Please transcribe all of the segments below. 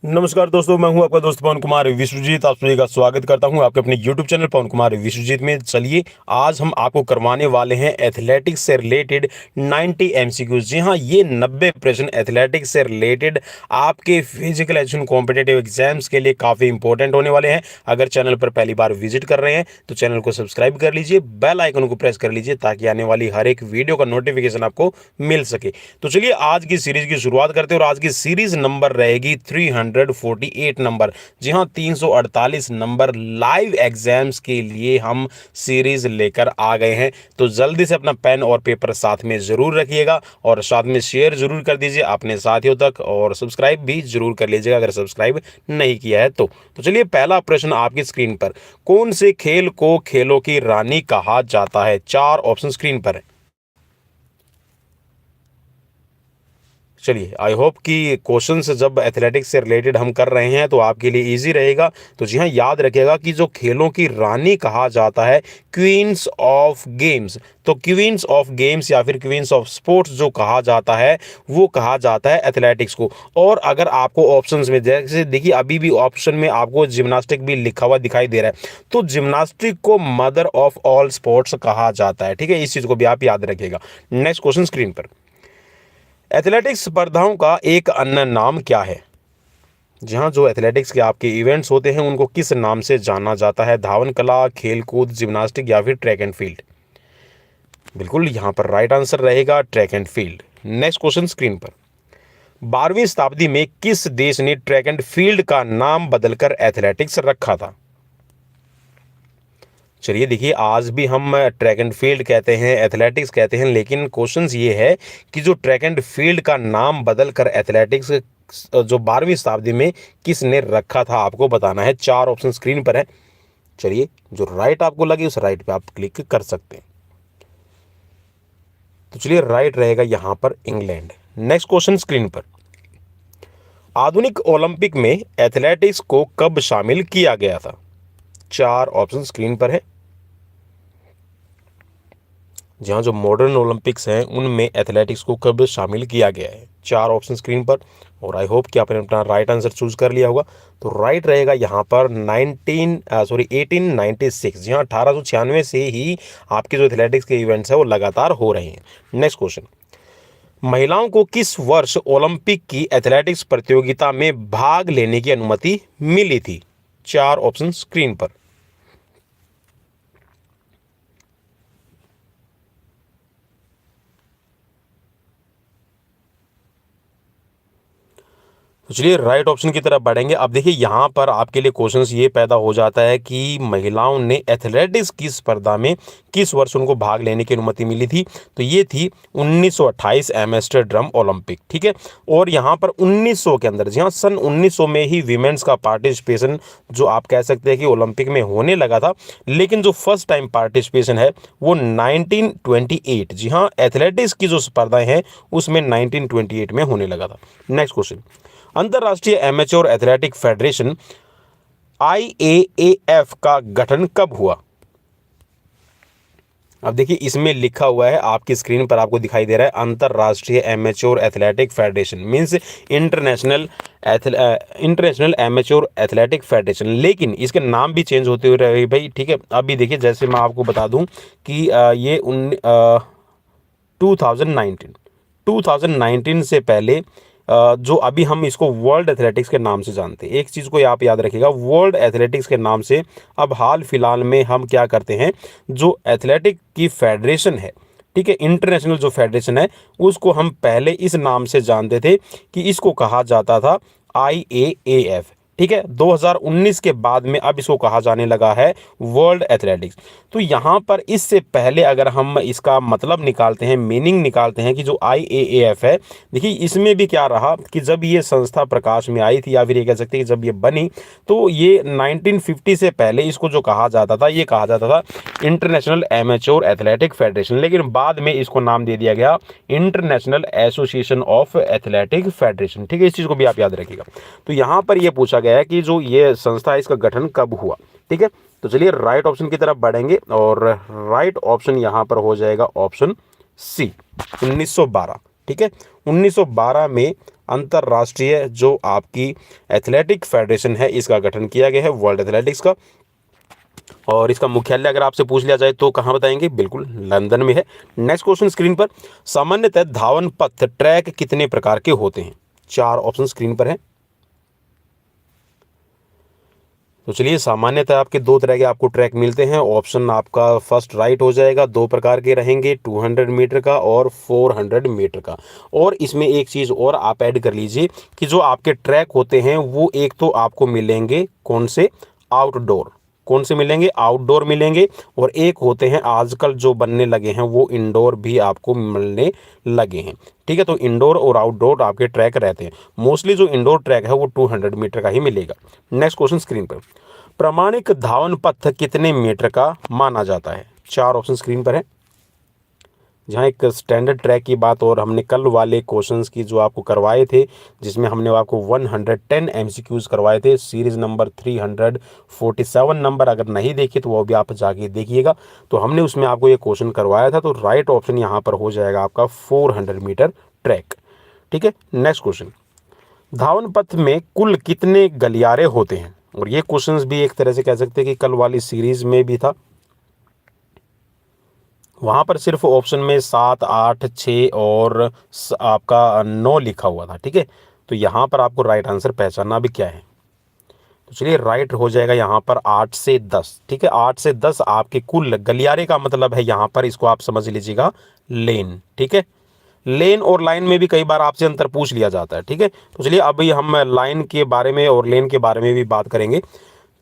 नमस्कार दोस्तों, मैं हूं आपका दोस्त पवन कुमार विश्वजीत। आप सभी का स्वागत करता हूं आपके अपने YouTube चैनल पवन कुमार विश्वजीत में। चलिए, आज हम आपको करवाने वाले हैं एथलेटिक्स से रिलेटेड 90 एमसीक्यूज। जी हां, ये 90 प्रश्न एथलेटिक्स से रिलेटेड आपके फिजिकल एजुकेशन कॉम्पिटेटिव एग्जाम्स के लिए काफ़ी इंपॉर्टेंट होने वाले हैं। अगर चैनल पर पहली बार विजिट कर रहे हैं तो चैनल को सब्सक्राइब कर लीजिए, बेल आइकन को प्रेस कर लीजिए ताकि आने वाली हर एक वीडियो का नोटिफिकेशन आपको मिल सके। तो चलिए, आज की सीरीज की शुरुआत करते हैं और आज की सीरीज नंबर रहेगी 348 नंबर। जी हाँ, 348 नंबर लाइव एग्जाम्स के लिए हम सीरीज लेकर आ गए हैं। तो जल्दी से अपना पेन और पेपर साथ में जरूर रखिएगा और साथ में शेयर जरूर कर दीजिए अपने साथियों तक और सब्सक्राइब भी जरूर कर लीजिएगा अगर सब्सक्राइब नहीं किया है तो चलिए, पहला प्रश्न आपकी स्क्रीन पर। कौन से खेल को खेलों की रानी कहा जाता है? 4 ऑप्शन स्क्रीन पर है। चलिए, आई होप कि क्वेश्चंस जब एथलेटिक्स से रिलेटेड हम कर रहे हैं तो आपके लिए इजी रहेगा। तो जी हाँ, याद रखिएगा कि जो खेलों की रानी कहा जाता है, क्वींस ऑफ गेम्स, तो क्वींस ऑफ गेम्स या फिर क्वींस ऑफ स्पोर्ट्स जो कहा जाता है वो कहा जाता है एथलेटिक्स को। और अगर आपको ऑप्शंस में, जैसे देखिए अभी भी ऑप्शन में आपको जिम्नास्टिक भी लिखा हुआ दिखाई दे रहा है, तो जिम्नास्टिक को मदर ऑफ ऑल स्पोर्ट्स कहा जाता है। ठीक है, इस चीज़ को भी आप याद रखिएगा। नेक्स्ट क्वेश्चन स्क्रीन पर। एथलेटिक्स स्पर्धाओं का एक अन्य नाम क्या है? जहां जो एथलेटिक्स के आपके इवेंट्स होते हैं उनको किस नाम से जाना जाता है? धावन कला, खेल कूद, जिम्नास्टिक या फिर ट्रैक एंड फील्ड? बिल्कुल, यहां पर राइट आंसर रहेगा track and field. Next question screen पर। 12वीं शताब्दी में किस देश ने ट्रैक एंड फील्ड का नाम बदलकर एथलेटिक्स रखा था? चलिए देखिए, आज भी हम ट्रैक एंड फील्ड कहते हैं, एथलेटिक्स कहते हैं, लेकिन क्वेश्चंस ये है कि जो ट्रैक एंड फील्ड का नाम बदलकर एथलेटिक्स जो 12वीं शताब्दी में किसने रखा था आपको बताना है। 4 ऑप्शन स्क्रीन पर है। चलिए, जो राइट आपको लगे उस राइट पे आप क्लिक कर सकते हैं। तो चलिए, राइट रहेगा यहां पर इंग्लैंड। नेक्स्ट क्वेश्चन स्क्रीन पर। आधुनिक ओलंपिक में एथलेटिक्स को कब शामिल किया गया था? 4 ऑप्शन स्क्रीन पर है। जहाँ जो मॉडर्न ओलंपिक्स हैं उनमें एथलेटिक्स को कब शामिल किया गया है? 4 ऑप्शन स्क्रीन पर। और आई होप कि आपने अपना राइट आंसर चूज कर लिया होगा। तो राइट रहेगा यहाँ पर 1896। जी हाँ, 1896 से ही आपके जो एथलेटिक्स के इवेंट्स हैं वो लगातार हो रहे हैं। Next question. महिलाओं को किस वर्ष ओलंपिक की एथलेटिक्स प्रतियोगिता में भाग लेने की अनुमति मिली थी? 4 ऑप्शन स्क्रीन पर। तो चलिए, राइट ऑप्शन की तरफ बढ़ेंगे। अब देखिए, यहाँ पर आपके लिए क्वेश्चंस ये पैदा हो जाता है कि महिलाओं ने एथलेटिक्स की स्पर्धा में किस वर्ष उनको भाग लेने की अनुमति मिली थी? तो ये थी 1928 एम्स्टर्डम ओलंपिक। ठीक है, और यहाँ पर 1900 के अंदर, जी हाँ, सन 1900 में ही वीमेंस का पार्टिसिपेशन जो आप कह सकते हैं कि ओलंपिक में होने लगा था। लेकिन जो फर्स्ट टाइम पार्टिसिपेशन है वो 1928, जी हाँ, एथलेटिक्स की जो स्पर्धाएं हैं उसमें 1928 में होने लगा था। Next question. अंतर्राष्ट्रीय एमेच्योर एथलेटिक फेडरेशन IAAF का गठन कब हुआ? अब देखिए, इसमें लिखा हुआ है आपकी स्क्रीन पर आपको दिखाई दे रहा है अंतर्राष्ट्रीय amateur athletic federation, means international amateur athletic federation. लेकिन इसके नाम भी चेंज होते हुए रहे भाई। ठीक है, अभी देखिए, जैसे मैं आपको बता दूं कि ये 2019 से पहले जो अभी हम इसको वर्ल्ड एथलेटिक्स के नाम से जानते हैं। एक चीज़ को आप याद रखिएगा, वर्ल्ड एथलेटिक्स के नाम से अब हाल फिलहाल में हम क्या करते हैं, जो एथलेटिक की फेडरेशन है, ठीक है, इंटरनेशनल जो फेडरेशन है, उसको हम पहले इस नाम से जानते थे कि इसको कहा जाता था IAAF। ठीक है, 2019 के बाद में अब इसको कहा जाने लगा है वर्ल्ड एथलेटिक्स। तो यहाँ पर इससे पहले अगर हम इसका मतलब निकालते हैं, मीनिंग निकालते हैं कि जो IAAF है, देखिए इसमें भी क्या रहा कि जब ये संस्था प्रकाश में आई थी या फिर ये कह सकते हैं कि जब ये बनी, तो ये 1950 से पहले इसको जो कहा जाता था, ये कहा जाता था इंटरनेशनल एमेच्योर एथलेटिक फेडरेशन। लेकिन बाद में इसको नाम दे दिया गया international association of athletic federation. ठीक है, इस चीज़ को भी आप याद रखिएगा। तो यहाँ पर यह पूछा गया है कि जो ये संस्था है इसका गठन कब हुआ। ठीक है, तो चलिए राइट ऑप्शन की तरफ बढ़ेंगे और राइट ऑप्शन यहां पर हो जाएगा ऑप्शन सी, 1912। ठीक है। 1912 में अंतर्राष्ट्रीय जो आपकी एथलेटिक फेडरेशन है इसका गठन किया गया है, वर्ल्ड एथलेटिक्स का। और इसका मुख्यालय अगर आपसे पूछ लिया जाए तो कहाँ बताएंगे, बिल्कुल लंदन में है। नेक्स्ट क्वेश्चन स्क्रीन पर, सामान्यतः धावन पथ ट्रैक कितने प्रकार के होते हैं? 4 ऑप्शन स्क्रीन पर है। तो चलिए, सामान्यतः आपके 2 तरह के आपको ट्रैक मिलते हैं। ऑप्शन आपका फर्स्ट राइट हो जाएगा। 2 प्रकार के रहेंगे, 200 मीटर का और 400 मीटर का। और इसमें एक चीज़ और आप ऐड कर लीजिए कि जो आपके ट्रैक होते हैं वो एक तो आपको मिलेंगे कौन से, आउटडोर। कौन से मिलेंगे, आउटडोर मिलेंगे। और एक होते हैं आजकल जो बनने लगे हैं वो इंडोर भी आपको मिलने लगे हैं। ठीक है, तो इंडोर और आउटडोर आपके ट्रैक रहते हैं। मोस्टली जो इंडोर ट्रैक है वो 200 मीटर का ही मिलेगा। नेक्स्ट क्वेश्चन स्क्रीन पर, प्रमाणिक धावन पथ कितने मीटर का माना जाता है? 4 ऑप्शन स्क्रीन पर है। जहाँ एक स्टैंडर्ड ट्रैक की बात, और हमने कल वाले क्वेश्चंस की जो आपको करवाए थे जिसमें हमने आपको 110 एमसीक्यूज करवाए थे, सीरीज नंबर 347 नंबर अगर नहीं देखे तो वो भी आप जाके देखिएगा। तो हमने उसमें आपको ये क्वेश्चन करवाया था। तो राइट ऑप्शन यहाँ पर हो जाएगा आपका 400 मीटर ट्रैक। ठीक है। नेक्स्ट क्वेश्चन, धावन पथ में कुल कितने गलियारे होते हैं? और ये क्वेश्चंस भी एक तरह से कह सकते हैं कि कल वाली सीरीज में भी था। वहाँ पर सिर्फ ऑप्शन में 7, 8, 6 और आपका 9 लिखा हुआ था। ठीक है, तो यहाँ पर आपको राइट आंसर पहचानना भी क्या है। तो चलिए, राइट हो जाएगा यहाँ पर 8 से 10। ठीक है, 8 से 10 आपके कुल गलियारे का मतलब है यहाँ पर, इसको आप समझ लीजिएगा लेन। ठीक है, लेन और लाइन में भी कई बार आपसे अंतर पूछ लिया जाता है। ठीक है, तो चलिए अभी हम लाइन के बारे में और लेन के बारे में भी बात करेंगे।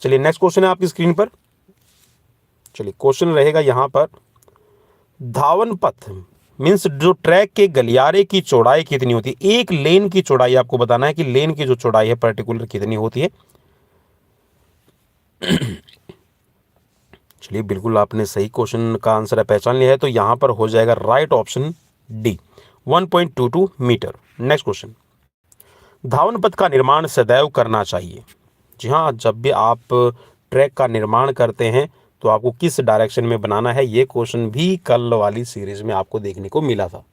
चलिए, नेक्स्ट क्वेश्चन है आपकी स्क्रीन पर। चलिए, क्वेश्चन रहेगा यहाँ पर, धावन पथ मीन्स जो ट्रैक के गलियारे की चौड़ाई कितनी होती है? एक लेन की चौड़ाई आपको बताना है कि लेन की जो चौड़ाई है पर्टिकुलर कितनी होती है। चलिए, बिल्कुल आपने सही क्वेश्चन का आंसर पहचान लिया है। तो यहां पर हो जाएगा right option D, 1.22 metre. Next question, धावन पथ का निर्माण सदैव करना चाहिए। जी हाँ, जब भी आप ट्रैक का निर्माण करते हैं तो आपको किस डायरेक्शन में बनाना है, ये क्वेश्चन भी कल वाली सीरीज में आपको देखने को मिला था।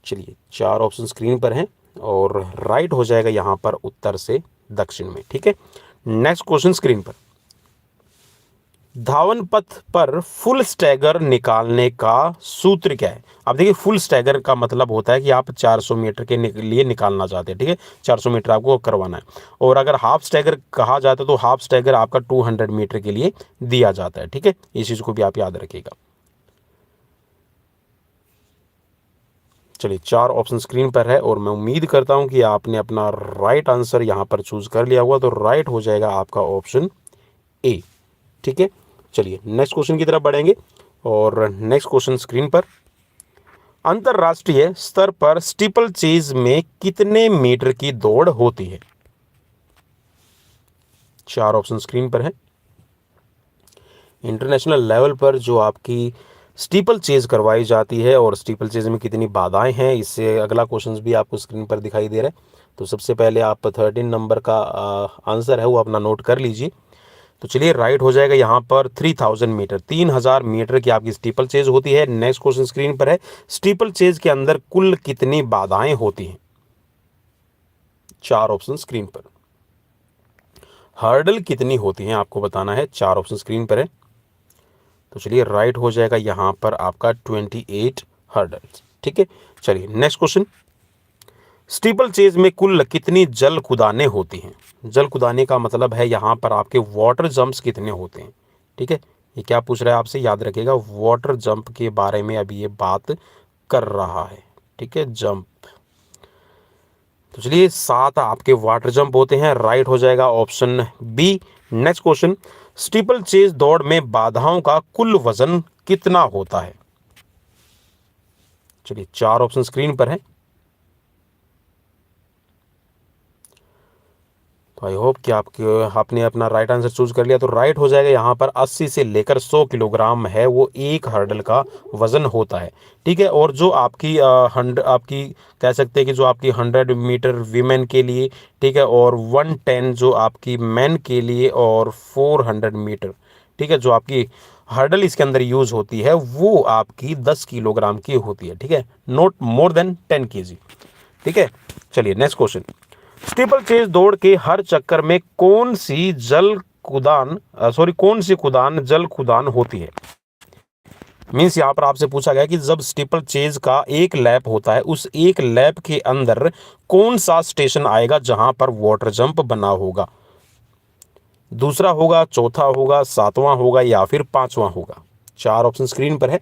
चलिए, 4 ऑप्शन स्क्रीन पर हैं और राइट हो जाएगा यहाँ पर उत्तर से दक्षिण में। ठीक है। नेक्स्ट क्वेश्चन स्क्रीन पर, धावन पथ पर फुल स्टैगर निकालने का सूत्र क्या है? अब देखिए, फुल स्टैगर का मतलब होता है कि आप 400 मीटर के लिए निकालना चाहते हैं। ठीक है, 400 मीटर आपको करवाना है। और अगर हाफ स्टैगर कहा जाता है तो हाफ स्टैगर आपका 200 मीटर के लिए दिया जाता है। ठीक है, इस चीज़ को भी आप याद रखिएगा। चलिए, 4 ऑप्शन स्क्रीन पर है और मैं उम्मीद करता हूं कि आपने अपना राइट आंसर यहां पर चूज कर लिया हुआ। तो राइट हो जाएगा आपका ऑप्शन ए। ठीक है, चलिए नेक्स्ट क्वेश्चन की तरफ बढ़ेंगे। और नेक्स्ट क्वेश्चन स्क्रीन पर, अंतरराष्ट्रीय स्तर पर स्टीपल चेज में कितने मीटर की दौड़ होती है? 4 ऑप्शन स्क्रीन पर है। इंटरनेशनल लेवल पर जो आपकी स्टीपल चेज करवाई जाती है और स्टीपल चेज में कितनी बाधाएं हैं, इससे अगला क्वेश्चन भी आपको स्क्रीन पर दिखाई दे रहा है। तो सबसे पहले आप 13 नंबर का आंसर है वो अपना नोट कर लीजिए। तो चलिए, राइट हो जाएगा यहाँ पर 3000 मीटर, 3000 मीटर की आपकी स्टीपल चेज होती है। नेक्स्ट क्वेश्चन स्क्रीन पर है, स्टीपल चेज के अंदर कुल कितनी बाधाएं होती हैं? 4 ऑप्शन स्क्रीन पर। हर्डल कितनी होती हैं आपको बताना है, 4 ऑप्शन स्क्रीन पर है। तो चलिए, राइट हो जाएगा यहाँ पर आपका 28 हर्डल्स। ठीक है, चलिए नेक्स्ट क्वेश्चन, स्टीपल चेज में कुल कितनी जल कुदाने होती हैं? जल कुदाने का मतलब है यहाँ पर आपके वाटर जंप्स कितने होते हैं। ठीक है, ये क्या पूछ रहा है आपसे, याद रखिएगा वाटर जंप के बारे में अभी ये बात कर रहा है। ठीक है, जंप। तो चलिए, 7 आपके वाटर जंप होते हैं। राइट हो जाएगा option B. Next question, steeple chase दौड़ में बाधाओं का कुल वजन कितना होता है? चलिए, 4 ऑप्शन स्क्रीन पर है। तो आई होप कि आपने अपना राइट आंसर चूज कर लिया। तो राइट हो जाएगा यहाँ पर 80 से लेकर 100 किलोग्राम है वो एक हर्डल का वजन होता है। ठीक है, और जो आपकी आपकी कह सकते हैं कि जो आपकी 100 मीटर वीमेन के लिए, ठीक है, और 110 जो आपकी मेन के लिए, और 400 मीटर, ठीक है, जो आपकी हर्डल इसके अंदर यूज होती है वो आपकी 10 किलोग्राम की होती है, ठीक है, नॉट मोर देन 10 केजी, ठीक है। चलिए नेक्स्ट क्वेश्चन, स्टीपल चेज दौड़ के हर चक्कर में कौन सी कुदान जल कुदान होती है। मीन्स यहां पर आपसे पूछा गया कि जब स्टीपल चेज का एक लैप होता है, उस एक लैप के अंदर कौन सा स्टेशन आएगा जहां पर वाटर जंप बना होगा। दूसरा होगा, चौथा होगा, सातवां होगा या फिर पांचवां होगा। चार ऑप्शन स्क्रीन पर है।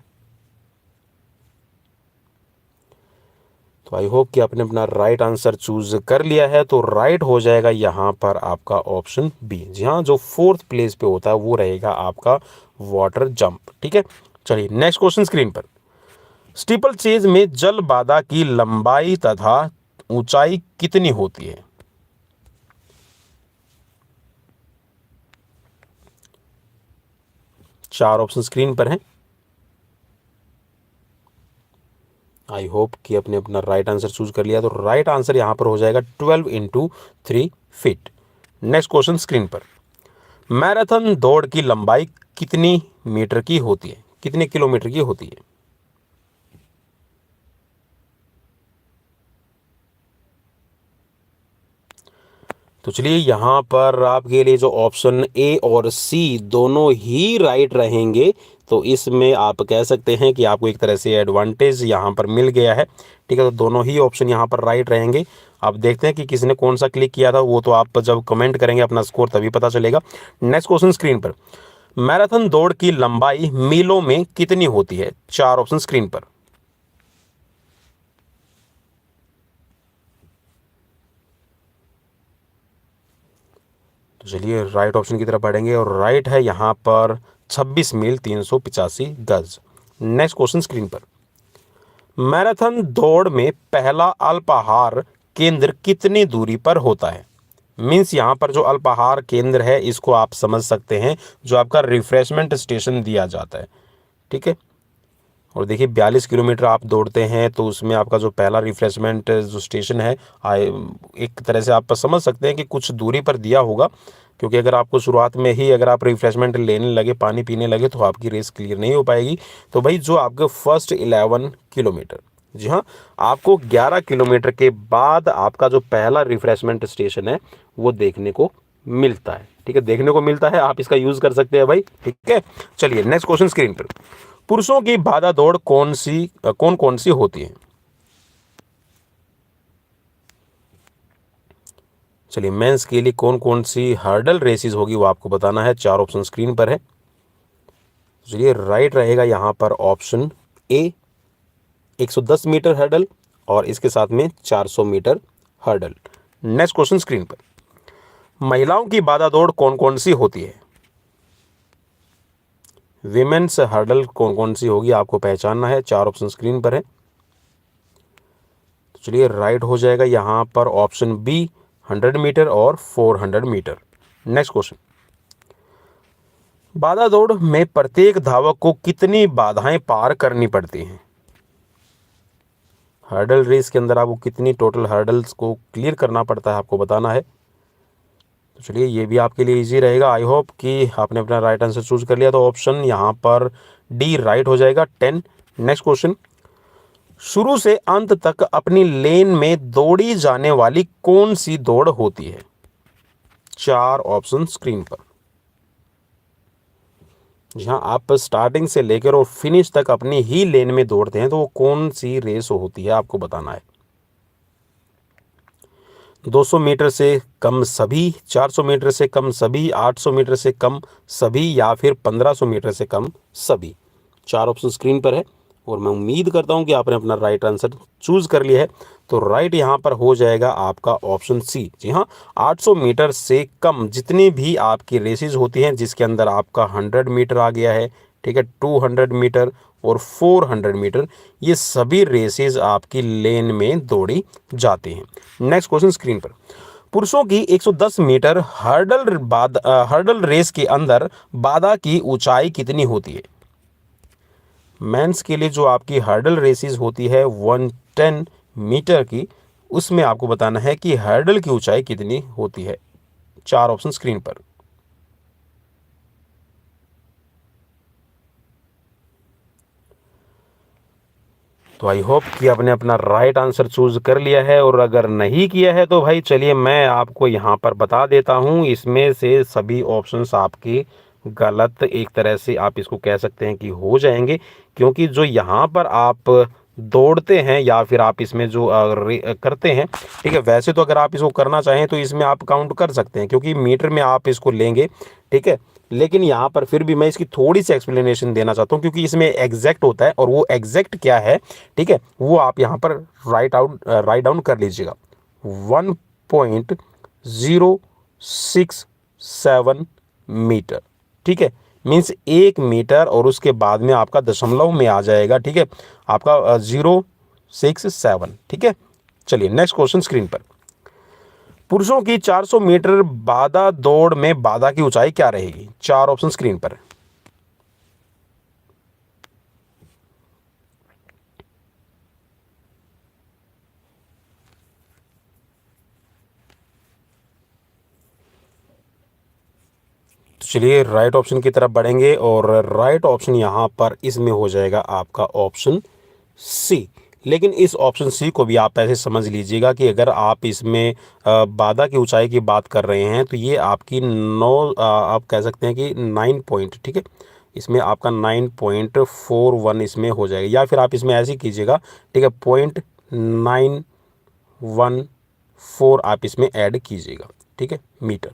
तो आई होप कि आपने अपना राइट आंसर चूज कर लिया है। तो राइट हो जाएगा यहां पर आपका ऑप्शन बी। जी हाँ, जो फोर्थ प्लेस पे होता है वो रहेगा आपका वाटर जंप, ठीक है। चलिए नेक्स्ट क्वेश्चन स्क्रीन पर, स्टीपल चेज में जल बाधा की लंबाई तथा ऊंचाई कितनी होती है। चार ऑप्शन स्क्रीन पर हैं। आई होप कि आपने अपना राइट आंसर चूज कर लिया। तो राइट आंसर यहां पर हो जाएगा 12 into 3 feet. Next question screen पर, मैराथन दौड़ की लंबाई कितनी मीटर की होती है, कितने किलोमीटर की होती है। तो चलिए यहां पर आपके लिए जो ऑप्शन ए और सी दोनों ही राइट रहेंगे। तो इसमें आप कह सकते हैं कि आपको एक तरह से एडवांटेज यहां पर मिल गया है, ठीक है। तो दोनों ही ऑप्शन यहां पर राइट रहेंगे। आप देखते हैं कि किसने कौन सा क्लिक किया था, वो तो आप जब कमेंट करेंगे अपना स्कोर तभी पता चलेगा। नेक्स्ट क्वेश्चन स्क्रीन पर, मैराथन दौड़ की लंबाई मीलों में कितनी होती है। चार ऑप्शन स्क्रीन पर। तो चलिए राइट ऑप्शन की तरफ बढ़ेंगे और राइट है यहां पर 26 मील 385 गज। नेक्स्ट क्वेश्चन स्क्रीन पर, मैराथन दौड़ में पहला अल्पाहार केंद्र कितनी दूरी पर होता है। मीन्स यहां पर जो अल्पाहार केंद्र है इसको आप समझ सकते हैं, जो आपका रिफ्रेशमेंट स्टेशन दिया जाता है, ठीक है। और देखिए 42 किलोमीटर आप दौड़ते हैं तो उसमें आपका जो पहला रिफ्रेशमेंट जो स्टेशन है एक तरह से आप समझ सकते हैं कि कुछ दूरी पर दिया होगा, क्योंकि अगर आपको शुरुआत में ही अगर आप रिफ्रेशमेंट लेने लगे, पानी पीने लगे, तो आपकी रेस क्लियर नहीं हो पाएगी। तो भाई जो आपके फर्स्ट 11 किलोमीटर, जी हाँ, आपको 11 किलोमीटर के बाद आपका जो पहला रिफ्रेशमेंट स्टेशन है वो देखने को मिलता है, ठीक है, देखने को मिलता है। आप इसका यूज कर सकते हैं भाई, ठीक है। चलिए नेक्स्ट क्वेश्चन स्क्रीन पर, पुरुषों की बाधा दौड़ कौन कौन सी होती है। चलिए मेंस के लिए कौन कौन सी हर्डल रेसेस होगी वो आपको बताना है। चार ऑप्शन स्क्रीन पर है। चलिए राइट रहेगा यहां पर ऑप्शन ए, 110 मीटर हर्डल और इसके साथ में 400 metre hurdle. Next question screen पर, महिलाओं की बाधा दौड़ कौन कौन सी होती है। विमेन्स हर्डल कौन कौन सी होगी आपको पहचानना है। चार ऑप्शन स्क्रीन पर है। तो चलिए राइट हो जाएगा यहां पर ऑप्शन बी, 100 मीटर और 400 मीटर। नेक्स्ट क्वेश्चन, बाधा दौड़ में प्रत्येक धावक को कितनी बाधाएं पार करनी पड़ती हैं। हर्डल रेस के अंदर आपको कितनी टोटल हर्डल्स को क्लियर करना पड़ता है आपको बताना है। तो चलिए ये भी आपके लिए इजी रहेगा। आई होप कि आपने अपना राइट आंसर चूज कर लिया। तो ऑप्शन यहाँ पर डी राइट हो जाएगा, 10। नेक्स्ट क्वेश्चन, शुरू से अंत तक अपनी लेन में दौड़ी जाने वाली कौन सी दौड़ होती है। चार ऑप्शन स्क्रीन पर। जहां आप स्टार्टिंग से लेकर और फिनिश तक अपनी ही लेन में दौड़ते हैं तो वो कौन सी रेस होती है आपको बताना है। 200 मीटर से कम सभी, 400 मीटर से कम सभी, 800 मीटर से कम सभी या फिर 1500 मीटर से कम सभी। चार ऑप्शन स्क्रीन पर है और मैं उम्मीद करता हूं कि आपने अपना राइट आंसर चूज कर लिया है। तो राइट यहां पर हो जाएगा आपका ऑप्शन सी। जी हाँ, 800 मीटर से कम जितनी भी आपकी रेसेस होती हैं जिसके अंदर आपका 100 मीटर आ गया है, ठीक है, 200 मीटर और 400 मीटर, ये सभी रेसेस आपकी लेन में दौड़ी जाती हैं। नेक्स्ट क्वेश्चन स्क्रीन पर, पुरुषों की 110 मीटर हर्डल रेस के अंदर बाधा की ऊंचाई कितनी होती है। मेंस के लिए जो आपकी हर्डल रेसेस होती है 110 मीटर की, उसमें आपको बताना है कि हर्डल की ऊंचाई कितनी होती है। चार ऑप्शन स्क्रीन पर। तो आई होप कि आपने अपना राइट आंसर चूज कर लिया है, और अगर नहीं किया है तो भाई चलिए मैं आपको यहाँ पर बता देता हूँ, इसमें से सभी ऑप्शंस आपके गलत एक तरह से आप इसको कह सकते हैं कि हो जाएंगे, क्योंकि जो यहाँ पर आप दौड़ते हैं या फिर आप इसमें जो करते हैं, ठीक है, वैसे तो अगर आप इसको करना चाहें तो इसमें आप काउंट कर सकते हैं क्योंकि मीटर में आप इसको लेंगे, ठीक है। लेकिन यहाँ पर फिर भी मैं इसकी थोड़ी सी एक्सप्लेनेशन देना चाहता हूँ क्योंकि इसमें एग्जैक्ट होता है, और वो एग्जैक्ट क्या है, ठीक है, वो आप यहाँ पर राइट डाउन कर लीजिएगा। 1.067 मीटर, ठीक है, मीन्स 1 मीटर और उसके बाद में आपका दशमलव में आ जाएगा, ठीक है, आपका 067, ठीक है। चलिए नेक्स्ट क्वेश्चन स्क्रीन पर। पुरुषों की 400 मीटर बाधा दौड़ में बाधा की ऊंचाई क्या रहेगी? 4 ऑप्शन स्क्रीन पर। तो चलिए राइट ऑप्शन की तरफ बढ़ेंगे, और राइट ऑप्शन यहाँ पर इसमें हो जाएगा आपका ऑप्शन सी। लेकिन इस ऑप्शन सी को भी आप ऐसे समझ लीजिएगा कि अगर आप इसमें बाधा की ऊंचाई की बात कर रहे हैं तो ये आपकी आप कह सकते हैं कि 9 पॉइंट, ठीक है, इसमें आपका 9.41 इसमें हो जाएगा, या फिर आप इसमें ऐसे कीजिएगा, ठीक है, 0.914 आप इसमें ऐड कीजिएगा, ठीक है, मीटर।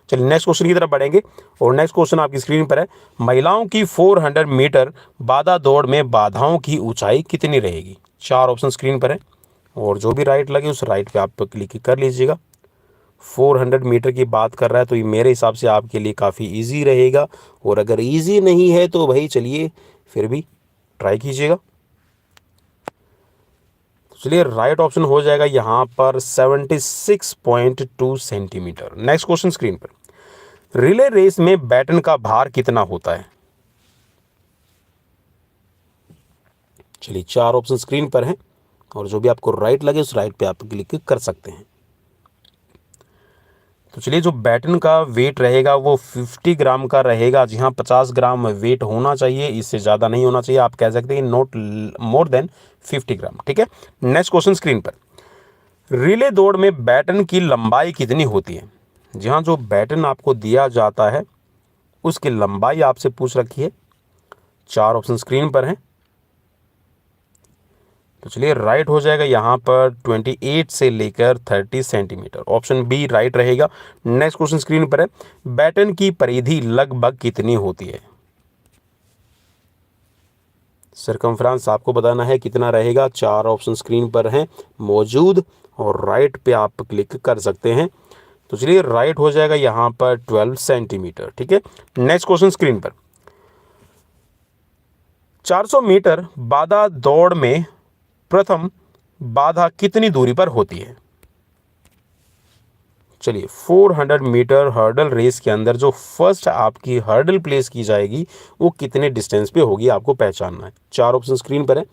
चलिए नेक्स्ट क्वेश्चन की तरफ बढ़ेंगे, और नेक्स्ट क्वेश्चन आपकी स्क्रीन पर है। महिलाओं की 400 मीटर बाधा दौड़ में बाधाओं की ऊंचाई कितनी रहेगी? 4 ऑप्शन स्क्रीन पर है, और जो भी राइट लगे उस राइट पे आप क्लिक कर लीजिएगा। 400 मीटर की बात कर रहा है तो ये मेरे हिसाब से आपके लिए काफ़ी इजी रहेगा, और अगर इजी नहीं है तो भाई चलिए फिर भी ट्राई कीजिएगा। चलिए राइट ऑप्शन हो जाएगा यहाँ पर 76.2 सेंटीमीटर। नेक्स्ट क्वेश्चन स्क्रीन पर। रिले रेस में बैटन का भार कितना होता है? चलिए 4 ऑप्शन स्क्रीन पर हैं, और जो भी आपको राइट लगे उस राइट पे आप क्लिक कर सकते हैं। तो चलिए जो बैटन का वेट रहेगा वो 50 ग्राम का रहेगा। जी हाँ, 50 ग्राम वेट होना चाहिए, इससे ज़्यादा नहीं होना चाहिए। आप कह सकते हैं नॉट मोर देन 50 ग्राम, ठीक है। नेक्स्ट क्वेश्चन स्क्रीन पर। रिले दौड़ में बैटन की लंबाई कितनी होती है? जी हाँ, जो बैटन आपको दिया जाता है उसकी लंबाई आपसे पूछ रखी है। 4 ऑप्शन स्क्रीन पर हैं। तो चलिए राइट हो जाएगा यहाँ पर 28 से लेकर 30 सेंटीमीटर। ऑप्शन बी राइट रहेगा। नेक्स्ट क्वेश्चन स्क्रीन पर है। बैटन की परिधि लगभग कितनी होती है? सरकमफ्रेंस आपको बताना है कितना रहेगा। 4 ऑप्शन स्क्रीन पर हैं मौजूद, और राइट पे आप क्लिक कर सकते हैं। तो चलिए राइट हो जाएगा यहाँ पर 12 सेंटीमीटर, ठीक है। नेक्स्ट क्वेश्चन स्क्रीन पर। 400 मीटर बाधा दौड़ में प्रथम बाधा कितनी दूरी पर होती है? चलिए 400 मीटर हर्डल रेस के अंदर जो फर्स्ट आपकी हर्डल प्लेस की जाएगी वो कितने डिस्टेंस पे होगी, आपको पहचानना है। 4 ऑप्शन स्क्रीन पर है,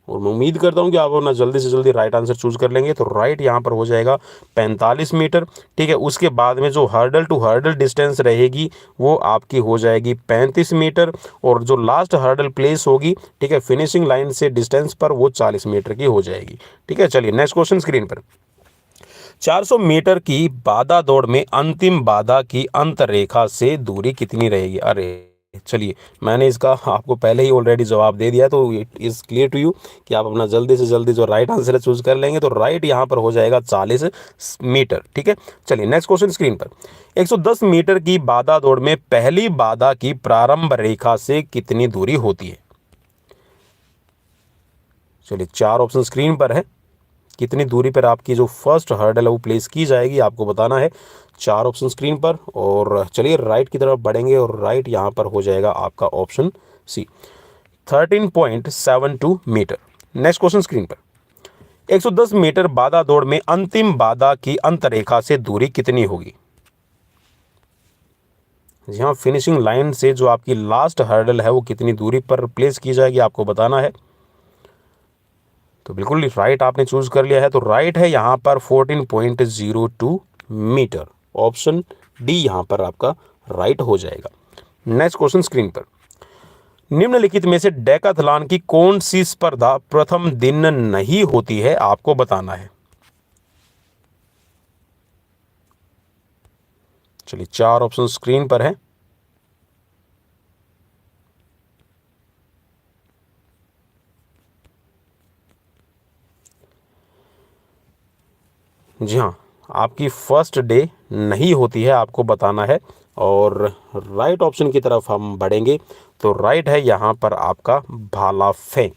और मैं उम्मीद करता हूं कि आप अपना जल्दी से जल्दी राइट आंसर चूज कर लेंगे। तो राइट यहां पर हो जाएगा 45 मीटर, ठीक है। उसके बाद में जो हर्डल टू हर्डल डिस्टेंस रहेगी वो आपकी हो जाएगी 35 मीटर, और जो लास्ट हर्डल प्लेस होगी, ठीक है, फिनिशिंग लाइन से डिस्टेंस पर, वो 40 मीटर की हो जाएगी, ठीक है। चलिए नेक्स्ट क्वेश्चन स्क्रीन पर। 400 मीटर की बाधा दौड़ में अंतिम बाधा की अंत रेखा से दूरी कितनी रहेगी? अरे चलिए मैंने इसका आपको पहले ही ऑलरेडी जवाब दे दिया, तो it is clear to you कि आप अपना जल्दी से जल्दी जो राइट आंसर है चूज कर लेंगे। तो राइट यहाँ पर हो जाएगा 40 मीटर, ठीक है। चलिए नेक्स्ट क्वेश्चन स्क्रीन पर। 110 मीटर की बाधा दौड़ में पहली बाधा की प्रारंभ रेखा से कितनी दूरी होती है? चलिए 4 ऑप्शन स्क्रीन पर है। कितनी दूरी पर आपकी जो फर्स्ट हर्डल है वो प्लेस की जाएगी, आपको बताना है। 4 ऑप्शन स्क्रीन पर, और चलिए राइट की तरफ बढ़ेंगे, और राइट यहाँ पर हो जाएगा आपका option C 13.72 metre. Next question screen पर। 110 मीटर बाधा दौड़ में अंतिम बाधा की अंत रेखा से दूरी कितनी होगी? जी हाँ, फिनिशिंग लाइन से जो आपकी लास्ट हर्डल है वो कितनी दूरी पर प्लेस की जाएगी, आपको बताना है। तो बिल्कुल राइट आपने चूज कर लिया है। तो राइट है यहाँ पर 14.02 मीटर। ऑप्शन डी यहाँ पर आपका राइट हो जाएगा। नेक्स्ट क्वेश्चन स्क्रीन पर। निम्नलिखित में से डेकाथलॉन की कौन सी स्पर्धा प्रथम दिन नहीं होती है, आपको बताना है। चलिए 4 ऑप्शन स्क्रीन पर है। जी हाँ, आपकी फर्स्ट डे नहीं होती है, आपको बताना है। और राइट ऑप्शन की तरफ हम बढ़ेंगे तो राइट है यहाँ पर आपका भाला फेंक।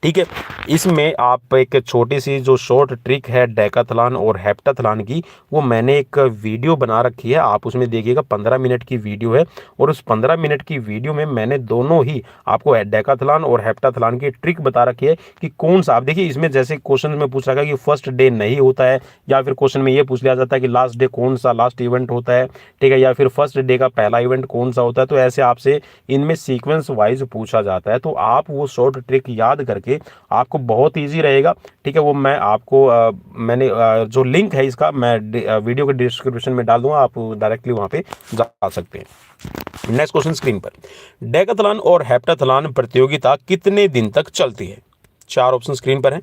ठीक है, इसमें आप एक छोटी सी जो शॉर्ट ट्रिक है डेकाथलॉन और हेप्टाथलॉन की, वो मैंने एक वीडियो बना रखी है, आप उसमें देखिएगा। 15 मिनट की वीडियो है और उस 15 मिनट की वीडियो में मैंने दोनों ही आपको डेकाथलॉन और हेप्टाथलॉन की ट्रिक बता रखी है कि कौन सा। आप देखिए इसमें जैसे क्वेश्चन में पूछ रखा है कि फर्स्ट डे नहीं होता है, या फिर क्वेश्चन में ये पूछ लिया जाता है कि लास्ट डे कौन सा लास्ट इवेंट होता है, ठीक है, या फिर फर्स्ट डे का पहला इवेंट कौन सा होता है। तो ऐसे आपसे इनमें सीक्वेंस वाइज पूछा जाता है, तो आप वो शॉर्ट ट्रिक याद करके आपको बहुत ईजी रहेगा। ठीक है, वो मैं आपको मैंने जो लिंक है इसका मैं वीडियो के डिस्क्रिप्शन में डाल दूंगा, आप डायरेक्टली वहां पे जा सकते हैं। नेक्स्ट क्वेश्चन स्क्रीन पर, डेकाथलॉन और हेप्टाथलॉन प्रतियोगिता कितने दिन तक चलती है? 4 ऑप्शन स्क्रीन पर है।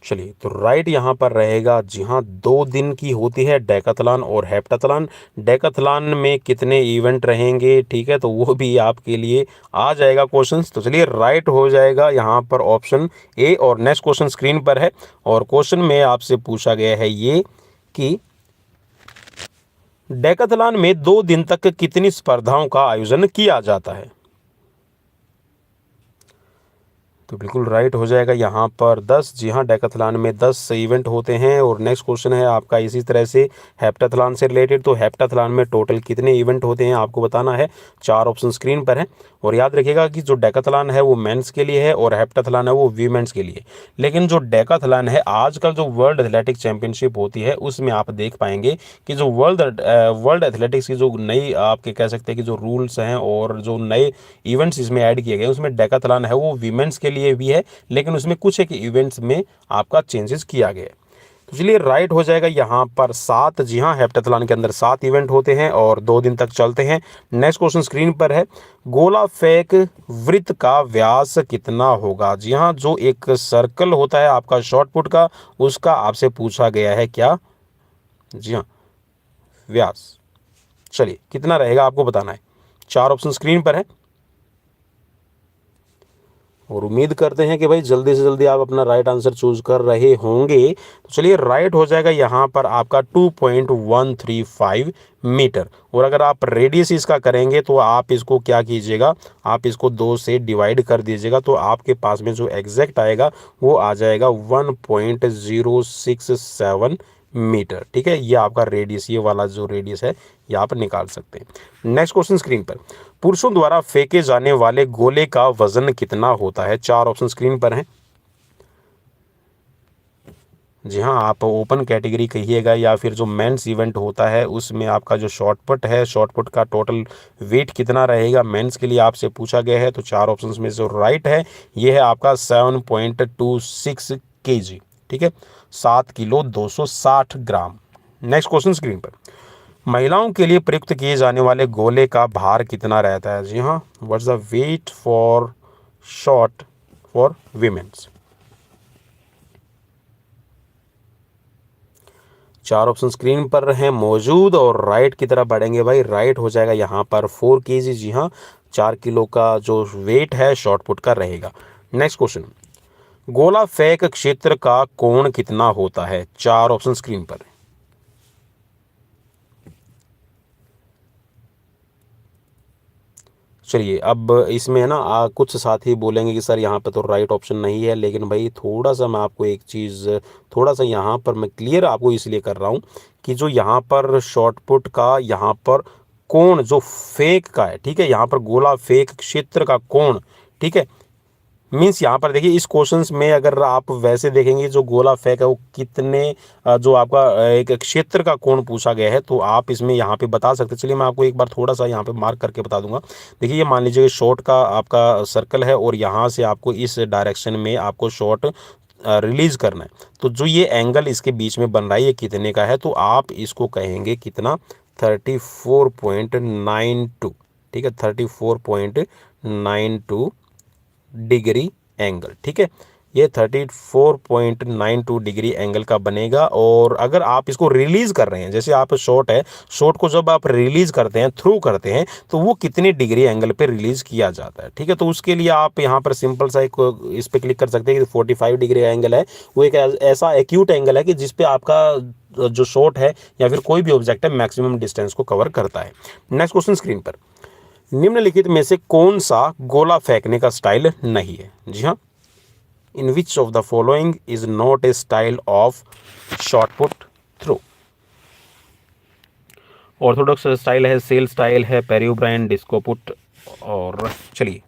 चलिए तो राइट यहाँ पर रहेगा, जी हाँ 2 दिन की होती है डेकाथलॉन और हेप्टाथलॉन। डेकाथलॉन में कितने इवेंट रहेंगे, ठीक है, तो वो भी आपके लिए आ जाएगा क्वेश्चन। तो चलिए राइट हो जाएगा यहाँ पर ऑप्शन ए। और नेक्स्ट क्वेश्चन स्क्रीन पर है और क्वेश्चन में आपसे पूछा गया है ये कि डेकाथलॉन में 2 दिन तक कितनी स्पर्धाओं का आयोजन किया जाता है? तो बिल्कुल राइट हो जाएगा यहाँ पर 10। जी हाँ, डेकाथलॉन में 10 इवेंट होते हैं। और नेक्स्ट क्वेश्चन है आपका इसी तरह से हेप्टाथलॉन से रिलेटेड। तो हेप्टाथलॉन में टोटल कितने इवेंट होते हैं, आपको बताना है। 4 ऑप्शन स्क्रीन पर है। और याद रखिएगा कि जो डेकाथलॉन है वो मेंस के लिए है और हेप्टाथलॉन है वो वीमेंस के लिए। लेकिन जो डेकाथलॉन है आजकल जो वर्ल्ड एथलेटिक चैंपियनशिप होती है उसमें आप देख पाएंगे कि जो वर्ल्ड एथलेटिक्स की जो नई आपके कह सकते हैं कि जो रूल्स हैं और जो नए इवेंट्स इसमें ऐड किए गए उसमें डेकाथलॉन है वो वीमेंस के लिए भी है, लेकिन उसमें कुछ एक इवेंट्स में आपका चेंजेस किया गया है। तो चलिए राइट हो जाएगा यहाँ पर 7। जी हाँ, हेप्टाथलॉन के अंदर 7 इवेंट होते हैं और 2 दिन तक चलते हैं। नेक्स्ट क्वेश्चन स्क्रीन पर है, गोला फेंक वृत्त का व्यास कितना होगा? जी हाँ, जो एक सर्कल होता है आपका शॉर्ट पुट का, उसका आपसे पूछा गया है क्या? जी हाँ, व्यास। चलिए कितना रहेगा आपको बताना है। 4 ऑप्शन स्क्रीन पर है और उम्मीद करते हैं कि भाई जल्दी से जल्दी आप अपना राइट आंसर चूज कर रहे होंगे। तो चलिए राइट हो जाएगा यहाँ पर आपका 2.135 मीटर। और अगर आप रेडियस इसका करेंगे तो आप इसको क्या कीजिएगा, आप इसको 2 से डिवाइड कर दीजिएगा तो आपके पास में जो एग्जैक्ट आएगा वो आ जाएगा 1.067 मीटर। ठीक है, ये आपका रेडियस, ये वाला जो रेडियस है ये आप निकाल सकते हैं। नेक्स्ट क्वेश्चन स्क्रीन पर, पुरुषों द्वारा फेंके जाने वाले गोले का वजन कितना होता है? 4 ऑप्शन स्क्रीन पर हैं। जी हाँ, आप ओपन कैटेगरी कहिएगा या फिर जो मेंस इवेंट होता है उसमें आपका जो शॉर्ट पुट है, शॉर्ट पुट का टोटल वेट कितना रहेगा मेंस के लिए आपसे पूछा गया है। तो 4 ऑप्शंस में जो राइट है ये है आपका 7.26 kg। ठीक है, 7 किलो 260 ग्राम। नेक्स्ट क्वेश्चन स्क्रीन पर, महिलाओं के लिए प्रयुक्त किए जाने वाले गोले का भार कितना रहता है? जी हाँ, what's the weight for shot for women's? 4 option screen पर हैं मौजूद और राइट की तरफ बढ़ेंगे भाई। राइट हो जाएगा यहाँ पर 4 kg। जी हाँ, 4 किलो का जो वेट है शॉर्ट पुट का रहेगा। नेक्स्ट क्वेश्चन, गोला फेंक क्षेत्र का कोण कितना होता है? 4 ऑप्शन स्क्रीन पर। चलिए अब इसमें है ना कुछ साथी बोलेंगे कि सर यहाँ पे तो राइट ऑप्शन नहीं है, लेकिन भाई थोड़ा सा मैं आपको एक चीज़, थोड़ा सा यहाँ पर मैं क्लियर आपको इसलिए कर रहा हूँ कि जो यहाँ पर शॉर्ट पुट का यहाँ पर कोण जो फेक का है, ठीक है, यहाँ पर गोला फेक क्षेत्र का कोण, ठीक है, मीन्स यहाँ पर देखिए इस क्वेश्चंस में अगर आप वैसे देखेंगे जो गोला फेंक है वो कितने जो आपका एक क्षेत्र का कोण पूछा गया है तो आप इसमें यहाँ पे बता सकते हैं। चलिए मैं आपको एक बार थोड़ा सा यहाँ पे मार्क करके बता दूंगा। देखिए ये मान लीजिए शॉर्ट का आपका सर्कल है और यहाँ से आपको इस डायरेक्शन में आपको शॉर्ट रिलीज करना है, तो जो ये एंगल इसके बीच में बन रहा है ये कितने का है, तो आप इसको कहेंगे कितना, 34.92। ठीक है, 34.92 डिग्री एंगल। ठीक है, ये 34.92 डिग्री एंगल का बनेगा। और अगर आप इसको रिलीज कर रहे हैं, जैसे आप शॉट है, शॉट को जब आप रिलीज करते हैं, थ्रू करते हैं, तो वो कितने डिग्री एंगल पे रिलीज किया जाता है। ठीक है, तो उसके लिए आप यहाँ पर सिंपल सा एक इस पे क्लिक कर सकते हैं कि 45 डिग्री एंगल है, वो एक ऐसा एक्यूट एंगल है कि जिसपे आपका जो शॉट है या फिर कोई भी ऑब्जेक्ट है मैक्सिमम डिस्टेंस को कवर करता है। नेक्स्ट क्वेश्चन स्क्रीन पर, निम्नलिखित में से कौन सा गोला फेंकने का स्टाइल नहीं है। जी हाँ, in which of the following is not a style of shot put throw. Orthodox style है, सेल स्टाइल है, पेरियोब्राइन, डिस्को पुट, और चलिए